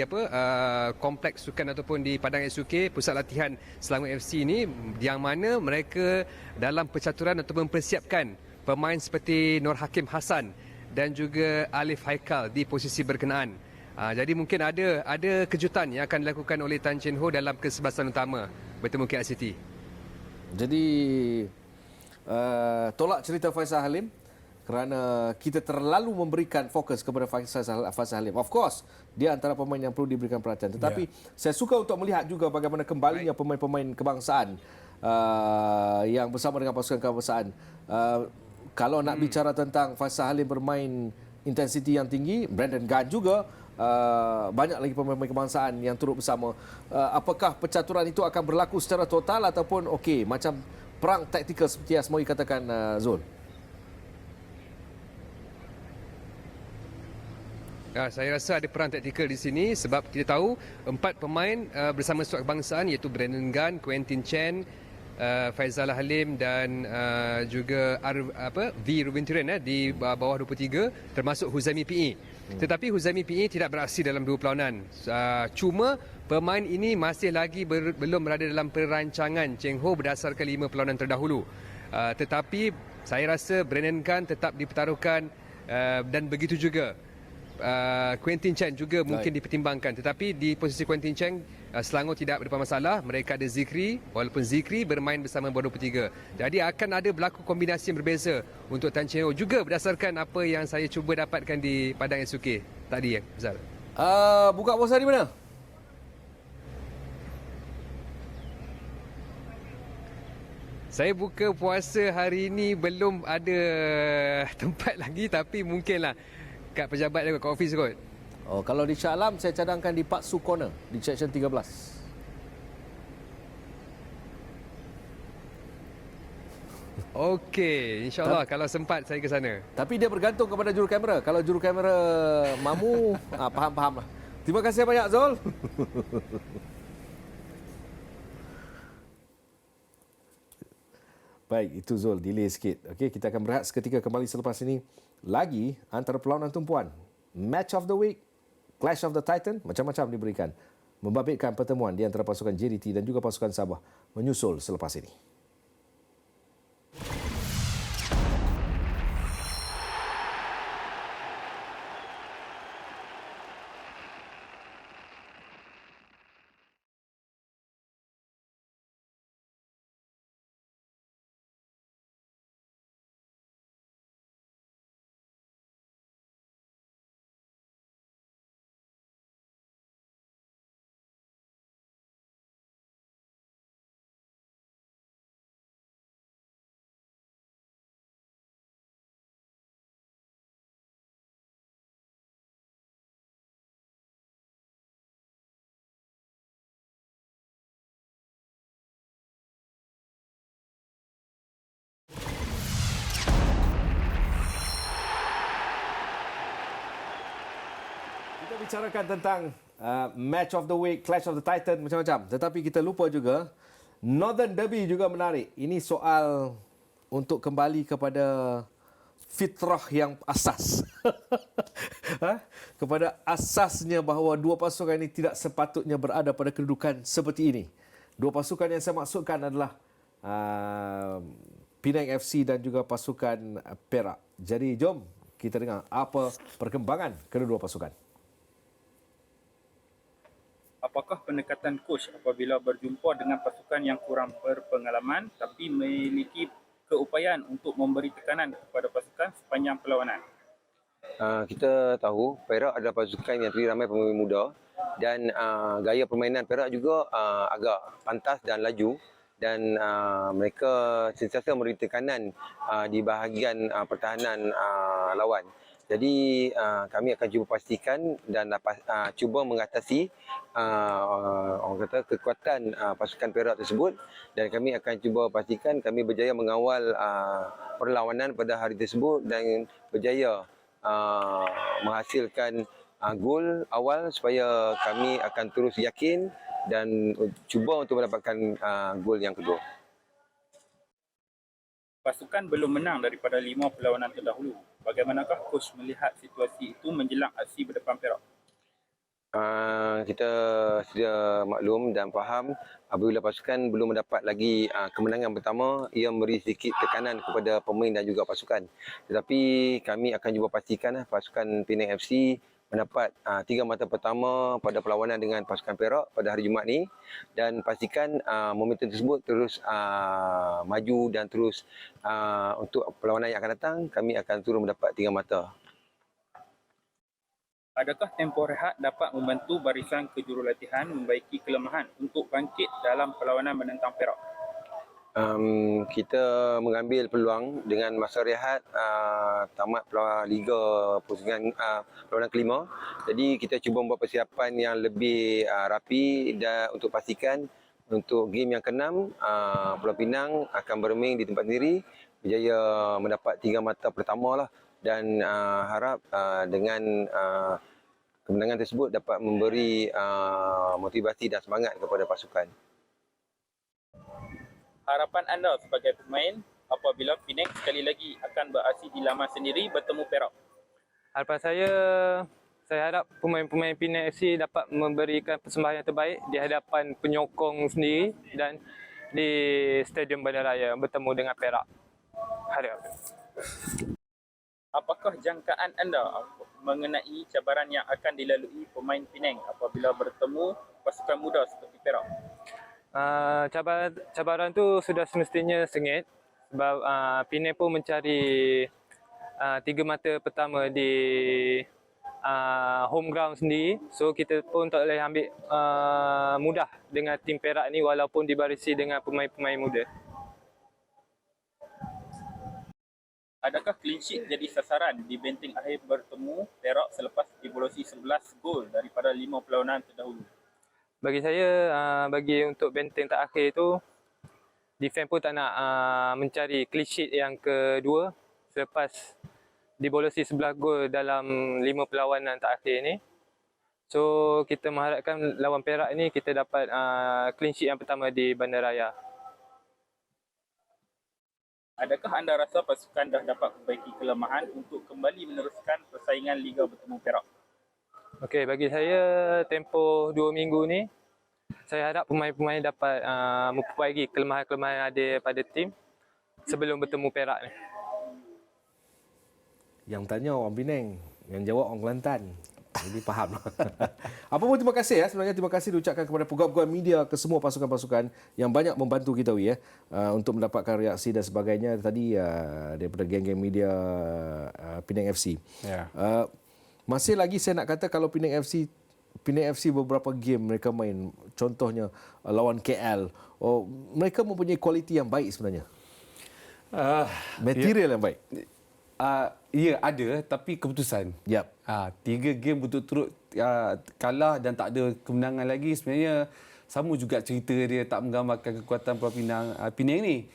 J: kompleks sukan ataupun di Padang SUK, pusat latihan Selangor FC ini, yang mana mereka dalam percaturan untuk mempersiapkan pemain seperti Nur Hakim Hassan dan juga Alif Haikal di posisi berkenaan. Jadi mungkin ada kejutan yang akan dilakukan oleh Tan Cheng Ho dalam kesebelasan utama bertemu KL City.
A: Jadi tolak cerita Faizal Halim kerana kita terlalu memberikan fokus kepada Faizal Halim. Of course, dia antara pemain yang perlu diberikan perhatian. Tetapi saya suka untuk melihat juga bagaimana kembalinya pemain-pemain kebangsaan yang bersama dengan pasukan kebangsaan. Kalau nak bicara tentang Faizal Halim bermain intensiti yang tinggi, Brandon Gunn juga, banyak lagi pemain-pemain kebangsaan yang turut bersama. Apakah percaturan itu akan berlaku secara total ataupun okey macam perang taktikal seperti Asmawi katakan, Zul?
J: Saya rasa ada peran taktikal di sini sebab kita tahu 4 pemain bersama skuad kebangsaan iaitu Brandon Gunn, Quentin Chen, Faizal Halim dan juga V Rubin Turen di bawah 23 termasuk Huzaimi PE. Tetapi Huzaimi PE tidak beraksi dalam 2 perlawanan. Cuma pemain ini masih lagi belum berada dalam perancangan Cheng Ho berdasarkan 5 perlawanan terdahulu. Tetapi saya rasa Brandon Gunn tetap dipertaruhkan dan begitu juga Quentin Chen juga mungkin dipertimbangkan. Tetapi di posisi Quentin Chen, Selangor tidak berdepan masalah. Mereka ada Zikri, walaupun Zikri bermain bersama bawah 23. Jadi akan ada berlaku kombinasi yang berbeza untuk Tan Cheng Ho juga berdasarkan apa yang saya cuba dapatkan di Padang SUK tadi, Zal.
A: Buka puasa di mana?
J: Saya buka puasa hari ini belum ada tempat lagi, tapi mungkinlah kat pejabat dia, kat office kot.
A: Kalau di Shah Alam, saya cadangkan di Pak Su Corner di section 13.
J: Okey, insyaAllah kalau sempat saya ke sana.
A: Tapi dia bergantung kepada juru kamera. Kalau juru kamera mamu, faham-faham lah. Terima kasih banyak, Zul. Baik, itu Zul, delay sikit. Okey, kita akan berehat seketika, kembali selepas ini. Lagi antara perlawanan tumpuan, Match of the Week, Clash of the Titan, macam-macam diberikan. Membabitkan pertemuan di antara pasukan JDT dan juga pasukan Sabah menyusul selepas ini. bicarakan tentang match of the week, clash of the titan, macam-macam. Tetapi kita lupa juga Northern Derby juga menarik. Ini soal untuk kembali kepada fitrah yang asas. Kepada asasnya bahawa dua pasukan ini tidak sepatutnya berada pada kedudukan seperti ini. Dua pasukan yang saya maksudkan adalah Penang FC dan juga pasukan Perak. Jadi jom kita dengar apa perkembangan kedua-dua pasukan.
K: Apakah pendekatan coach apabila berjumpa dengan pasukan yang kurang berpengalaman tapi memiliki keupayaan untuk memberi tekanan kepada pasukan sepanjang perlawanan?
L: Kita tahu Perak adalah pasukan yang terdiri ramai pemain muda dan gaya permainan Perak juga agak pantas dan laju dan mereka sentiasa memberi tekanan di bahagian pertahanan lawan. Jadi kami akan cuba pastikan dan cuba mengatasi orang kata kekuatan pasukan Perak tersebut dan kami akan cuba pastikan kami berjaya mengawal perlawanan pada hari tersebut dan berjaya menghasilkan gol awal supaya kami akan terus yakin dan cuba untuk mendapatkan gol yang kedua.
K: Pasukan belum menang daripada 5 perlawanan terdahulu. Bagaimanakah coach melihat situasi itu menjelang aksi berdepan Perak?
L: Kita sudah maklum dan faham apabila pasukan belum mendapat lagi kemenangan pertama, ia memberi sedikit tekanan kepada pemain dan juga pasukan. Tetapi kami akan cuba pastikan pasukan Penang FC mendapat 3 mata pertama pada perlawanan dengan pasukan Perak pada hari Jumaat ni dan pastikan momentum tersebut terus maju dan terus untuk perlawanan yang akan datang kami akan terus mendapat 3 mata.
K: Adakah tempoh rehat dapat membantu barisan kejurulatihan membaiki kelemahan untuk bangkit dalam perlawanan menentang Perak?
L: Kita mengambil peluang dengan masa rehat tamat Liga Pusingan perlawanan kelima. Jadi kita cuba membuat persiapan yang lebih rapi dan untuk pastikan untuk game yang ke-6 Pulau Pinang akan bermain di tempat sendiri berjaya mendapat 3 mata pertama lah dan harap dengan kemenangan tersebut dapat memberi motivasi dan semangat kepada pasukan.
K: Harapan anda sebagai pemain apabila Penang sekali lagi akan beraksi di laman sendiri bertemu Perak?
J: Harapan saya harap pemain-pemain Penang FC dapat memberikan persembahan yang terbaik di hadapan penyokong sendiri dan di Stadium Bandaraya bertemu dengan Perak. Harap.
K: Apakah jangkaan anda mengenai cabaran yang akan dilalui pemain Penang apabila bertemu pasukan muda seperti Perak?
J: Cabaran tu sudah semestinya sengit sebab Penang pun mencari 3 mata pertama di home ground sendiri. So kita pun tak boleh ambil mudah dengan tim Perak ni walaupun dibarisi dengan pemain-pemain muda.
K: Adakah clean sheet jadi sasaran di benteng akhir bertemu Perak selepas dibolosi 11 gol daripada 5 perlawanan terdahulu?
J: Bagi saya, bagi untuk benteng terakhir itu, defense pun tak nak mencari clean sheet yang kedua selepas dibolosi 11 gol dalam 5 perlawanan terakhir ini. So, kita mengharapkan lawan Perak ini kita dapat clean sheet yang pertama di Bandaraya.
K: Adakah anda rasa pasukan dah dapat perbaiki kelemahan untuk kembali meneruskan persaingan Liga bertemu Perak?
J: Okey, bagi saya tempoh 2 minggu ni saya harap pemain-pemain dapat memperbaiki kelemahan-kelemahan yang ada pada tim sebelum bertemu Perak ni.
A: Yang tanya orang Penang, yang jawab orang Kelantan. Jadi faham. Apa pun terima kasih sebenarnya terima kasih diucapkan kepada pegawai-pegawai media ke semua pasukan-pasukan yang banyak membantu kita untuk mendapatkan reaksi dan sebagainya tadi daripada geng-geng media Penang FC.
B: Yeah.
A: Masih lagi saya nak kata kalau Penang FC beberapa game mereka main contohnya lawan KL, mereka mempunyai kualiti yang baik sebenarnya. Material yang baik.
B: Ya ada tapi keputusan.
A: Yep.
B: 3 game berturut-turut kalah dan tak ada kemenangan lagi sebenarnya sama juga cerita dia tak menggambarkan kekuatan Pulau Pinang ni.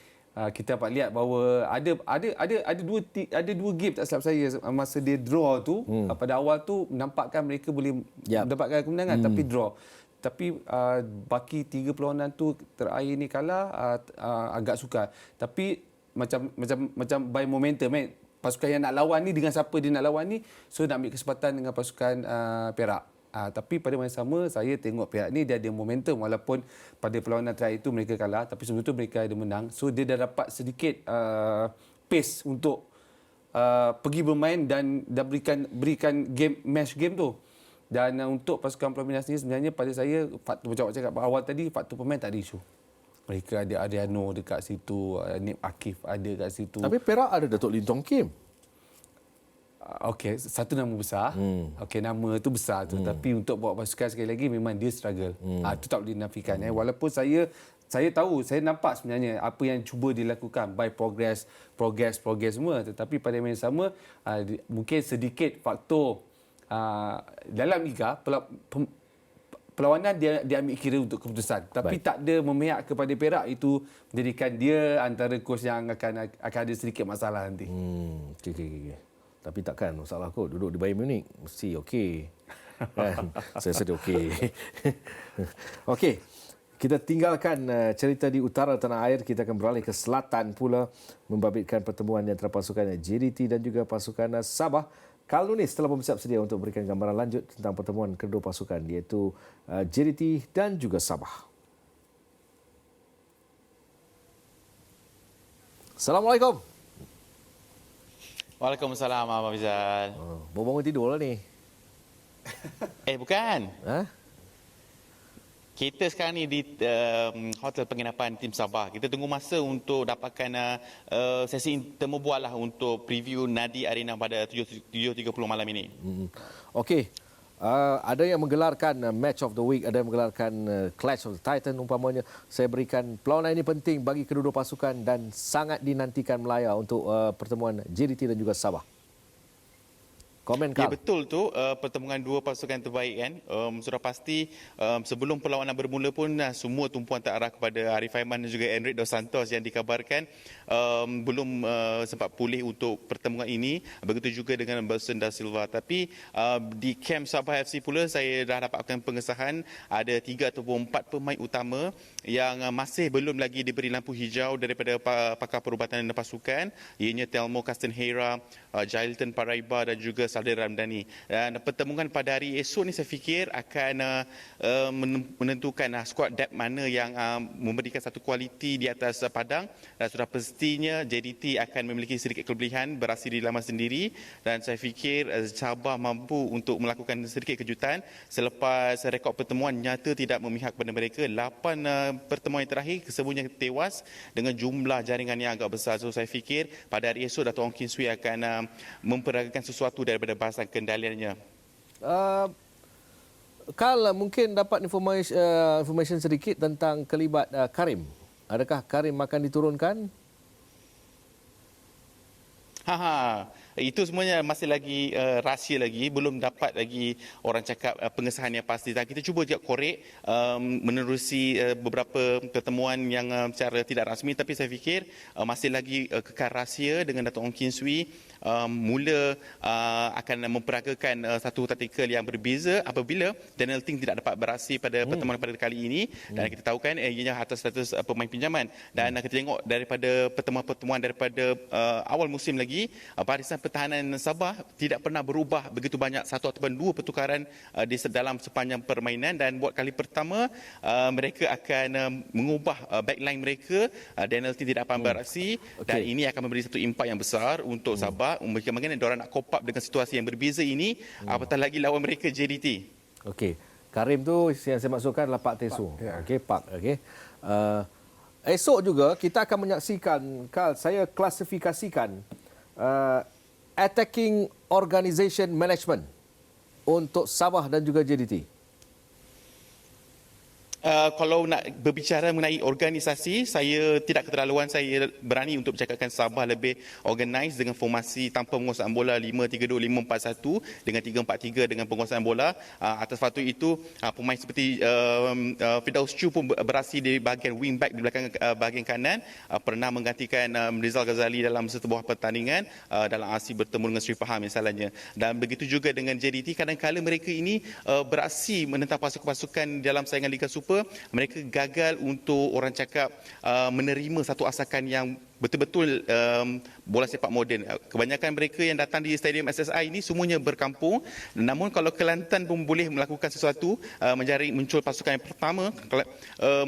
B: kita dapat lihat bahawa ada dua game tak silap saya masa dia draw tu pada awal tu nampakkan mereka boleh mendapatkan kemenangan tapi draw. Tapi baki 3 perlawanan tu terakhir ni kalah agak sukar. Tapi macam by momentum pasukan yang nak lawan ni dengan siapa dia nak lawan ni, so nak ambil kesempatan dengan pasukan Perak. Tapi pada masa sama saya tengok Perak ni dia ada momentum walaupun pada perlawanan terakhir itu mereka kalah tapi sebelum tu mereka ada menang. So dia dah dapat sedikit pace untuk pergi bermain dan berikan match game tu. Dan untuk pasukan Pulau Pinang sendiri sebenarnya pada saya faktor macam cakap awal tadi faktor pemain tak ada isu. Mereka ada Adriano dekat situ, Nip Akif ada kat situ.
A: Tapi Perak ada Datuk Lim Tong Kim.
B: Okey, satu nama besar. Okey, nama tu besar tu. Tapi untuk bawa pasukan sekali lagi memang dia struggle. Itu tak boleh dinafikan. Walaupun saya tahu, saya nampak sebenarnya apa yang cuba dilakukan by progress semua. Tetapi pada masa sama mungkin sedikit faktor dalam liga perlawanan dia ambil kira untuk keputusan. Tapi tak ada memihak kepada Perak itu menjadikan dia antara coach yang akan ada sedikit masalah nanti.
A: Okay. Tapi takkan masalah kot duduk di Bayern Munich mesti okey. Kan? Saya rasa dia okey. Okey. Kita tinggalkan cerita di utara tanah air, kita akan beralih ke selatan pula membabitkan pertemuan antara pasukan JDT dan juga pasukan Sabah. Karl Nunis telah bersiap sedia untuk memberikan gambaran lanjut tentang pertemuan kedua pasukan iaitu JDT dan juga Sabah. Assalamualaikum.
M: Waalaikumsalam Abang Fizal.
A: Baru bangun tidur lah ni.
M: Bukan. Kita sekarang ni di hotel penginapan tim Sabah. Kita tunggu masa untuk dapatkan sesi temu bual lah untuk preview Nadi Arena pada 7.30 malam ini.
A: Okey. Ada yang menggelarkan Match of the Week, ada yang menggelarkan Clash of the Titan umpamanya. Saya berikan perlawanan ini penting bagi kedua-dua pasukan dan sangat dinantikan Melaya untuk pertemuan JDT dan juga Sabah. Komen Karl.
M: Ya betul tu, pertemuan dua pasukan terbaik kan. Sudah pasti sebelum perlawanan bermula pun semua tumpuan terarah kepada Arif Aiman dan juga Enric Dos Santos yang dikabarkan belum sempat pulih untuk pertemuan ini. Begitu juga dengan Belson da Silva. Tapi di camp Sabah FC pula saya dah dapatkan pengesahan ada 3 ataupun 4 pemain utama yang masih belum lagi diberi lampu hijau daripada pakar perubatan pasukan, ianya Telmo Castanheira, Jailton Paraiba dan juga Saldir Ramdhani. Dan pertemuan pada hari esok ni saya fikir akan menentukan skuad depth mana yang memberikan satu kualiti di atas padang, dan sudah pastinya JDT akan memiliki sedikit kelebihan berhasil di laman sendiri, dan saya fikir Sabah mampu untuk melakukan sedikit kejutan selepas rekod pertemuan nyata tidak memihak kepada mereka. 8 pertemuan yang terakhir kesemuanya tewas dengan jumlah jaringan yang agak besar. So saya fikir pada hari esok Dato' Ong Kin Swee akan memperagakan sesuatu daripada bahasan kendaliannya.
A: Karl, mungkin dapat information sedikit tentang kelibat Karim. Adakah Karim akan diturunkan?
M: Itu semuanya masih lagi rahsia lagi, belum dapat lagi orang cakap pengesahan yang pasti. Dan kita cuba juga korek menerusi beberapa pertemuan yang secara tidak rasmi, tapi saya fikir masih lagi kekal rahsia dengan Dato' Ong Kin Swee. Mula akan memperagakan satu taktikal yang berbeza apabila Daniel Ting tidak dapat beraksi pada pertemuan pada kali ini, dan kita tahu kan ianya atas status pemain pinjaman. Dan kita tengok daripada pertemuan-pertemuan daripada awal musim lagi, barisan pertahanan Sabah tidak pernah berubah begitu banyak, 1 ataupun 2 pertukaran di dalam sepanjang permainan, dan buat kali pertama mereka akan mengubah backline mereka. Daniel Ting tidak akan beraksi, dan ini akan memberi satu impak yang besar untuk Sabah. Bagaimana diorang nak cope up dengan situasi yang berbeza ini, apatah lagi lawan mereka JDT.
A: Okey, Karim tu yang saya maksudkan adalah Pak Tesu. Okey, Pak. Okey. Esok juga kita akan menyaksikan, Karl, saya klasifikasikan attacking organisation management untuk Sabah dan juga JDT.
M: Kalau nak berbicara mengenai organisasi, saya tidak keterlaluan saya berani untuk bercakapkan Sabah lebih organize dengan formasi tanpa penguasaan bola 5-3-2, 5-4-1 dengan 3-4-3 dengan penguasaan bola. Atas faktor itu, pemain seperti Firdaus Chu pun beraksi di bahagian wing back di belakang bahagian kanan, pernah menggantikan Rizal Ghazali dalam sebuah pertandingan dalam aksi bertemu dengan Sri Pahang misalnya. Dan begitu juga dengan JDT, kadang-kadang mereka ini beraksi menentang pasukan-pasukan dalam saingan Liga Super. Mereka gagal untuk orang cakap menerima satu asakan yang betul-betul bola sepak moden. Kebanyakan mereka yang datang di Stadium SSI ini semuanya berkampung. Namun kalau Kelantan pun boleh melakukan sesuatu, menjadi muncul pasukan yang pertama,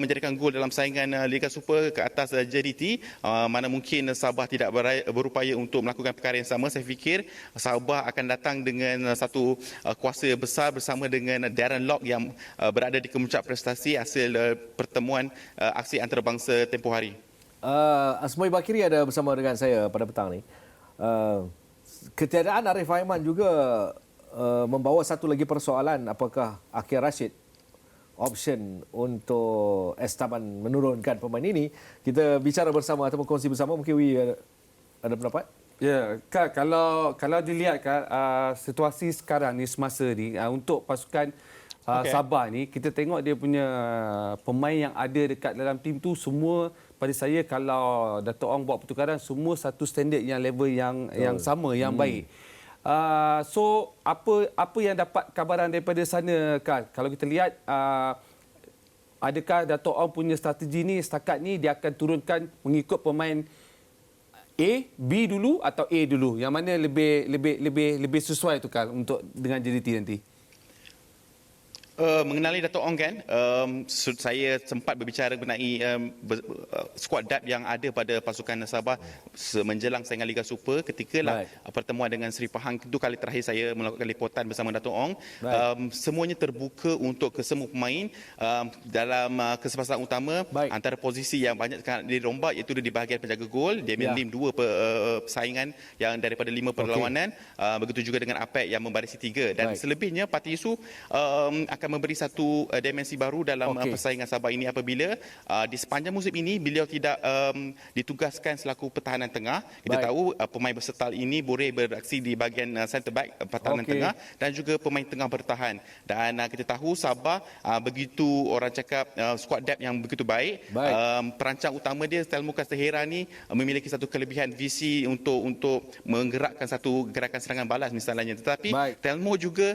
M: menjadikan gol dalam saingan Liga Super ke atas JDT, mana mungkin Sabah tidak berupaya untuk melakukan perkara yang sama. Saya fikir Sabah akan datang dengan satu kuasa besar bersama dengan Darren Lock yang berada di kemuncak prestasi hasil pertemuan aksi antarabangsa tempoh hari.
A: Asmoi Bakiri ada bersama dengan saya pada petang ni. Ketiadaan Arif Aiman juga membawa satu lagi persoalan, apakah Akir Rashid option untuk Estaban menurunkan pemain ini. Kita bicara bersama ataupun kongsi bersama, mungkin Wi ada pendapat?
B: Ya, Kak, kalau dilihat Kak, situasi sekarang ni semasa ni untuk pasukan Sabah ni, kita tengok dia punya pemain yang ada dekat dalam tim tu semua, pada saya kalau Dato' Ong buat pertukaran, semua satu standard yang level yang sama, yang baik. So apa yang dapat kabaran daripada sana, Kak? Kalau kita lihat, adakah Dato' Ong punya strategi ni setakat ni dia akan turunkan mengikut pemain A, B dulu atau A dulu? Yang mana lebih sesuai tu, Kak, untuk dengan JDT nanti?
M: Mengenali Dato' Ong kan, saya sempat berbicara mengenai skuad depth yang ada pada pasukan Sabah menjelang saingan Liga Super ketikalah pertemuan dengan Sri Pahang. Itu kali terakhir saya melakukan liputan bersama Dato' Ong. Semuanya terbuka untuk kesemua pemain dalam kesempatan utama. Antara posisi yang banyak dirombak iaitu di bahagian penjaga gol, Damian Lim 2 persaingan yang daripada 5 perlawanan. Begitu juga dengan Apek yang membarisi 3. Dan selebihnya Pati Yusu akan memberi satu dimensi baru dalam persaingan Sabah ini apabila di sepanjang musim ini beliau tidak ditugaskan selaku pertahanan tengah. Kita tahu pemain versatile ini boleh beraksi di bahagian centre back, pertahanan tengah, dan juga pemain tengah bertahan. Dan kita tahu Sabah begitu orang cakap squad depth yang begitu baik. Perancang utama dia Telmo Castahera ni memiliki satu kelebihan visi untuk menggerakkan satu gerakan serangan balas misalnya. Tetapi Telmo juga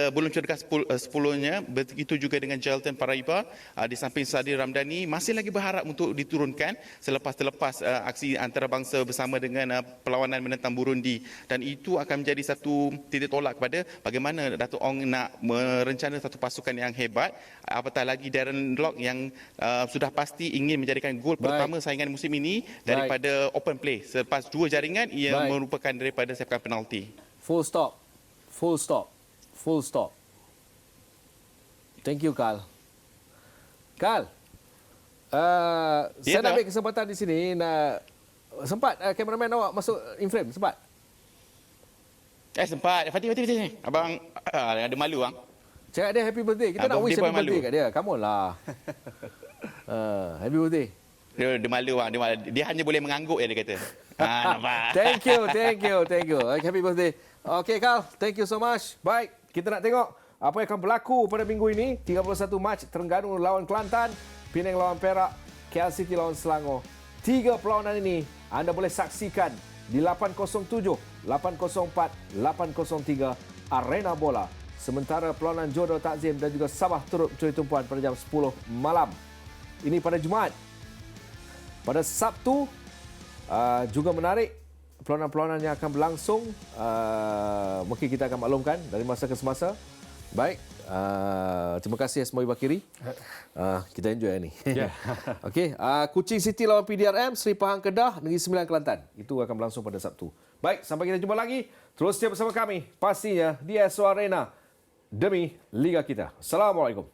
M: belum cerdas 10 begitu juga dengan Jelton Paraiba di samping Sadir Ramdhani masih lagi berharap untuk diturunkan selepas aksi antarabangsa bersama dengan perlawanan menentang Burundi, dan itu akan menjadi satu titik tolak kepada bagaimana Dato' Ong nak merencana satu pasukan yang hebat, apatah lagi Darren Lock yang sudah pasti ingin menjadikan gol pertama saingan musim ini daripada open play. Selepas 2 jaringan ia merupakan daripada sepakan penalti.
A: Full stop. Thank you, Carl. Saya nak ambil kesempatan di sini. Sempat kameraman awak masuk in frame? Sempat?
M: Sempat. Fatih. Abang ada malu, bang.
A: Cakap dia happy birthday. Kita nak wish happy birthday kat dia. Come on lah. Happy birthday.
M: Dia malu, bang. Dia hanya boleh mengangguk je, dia kata. Nampak.
A: Thank you. Happy birthday. Okay, Carl. Thank you so much. Baik, kita nak tengok apa yang akan berlaku pada minggu ini. 31 Mac, Terengganu lawan Kelantan, Penang lawan Perak, KL City lawan Selangor. 3 perlawanan ini anda boleh saksikan di 807, 804, 803 Arena Bola. Sementara perlawanan Johor Takzim dan juga Sabah turut mencuri tumpuan pada jam 10 malam. Ini pada Jumaat. Pada Sabtu juga menarik perlawanan-perlawanan yang akan berlangsung. Mungkin kita akan maklumkan dari masa ke semasa. Baik, terima kasih Asmoi Bakiri. Kita enjoy ni. Okey, Kuching City lawan PDRM, Sri Pahang Kedah, Negeri Sembilan Kelantan. Itu akan berlangsung pada Sabtu. Baik, sampai kita jumpa lagi. Terus setia bersama kami, pastinya di Astro Arena demi Liga kita. Assalamualaikum.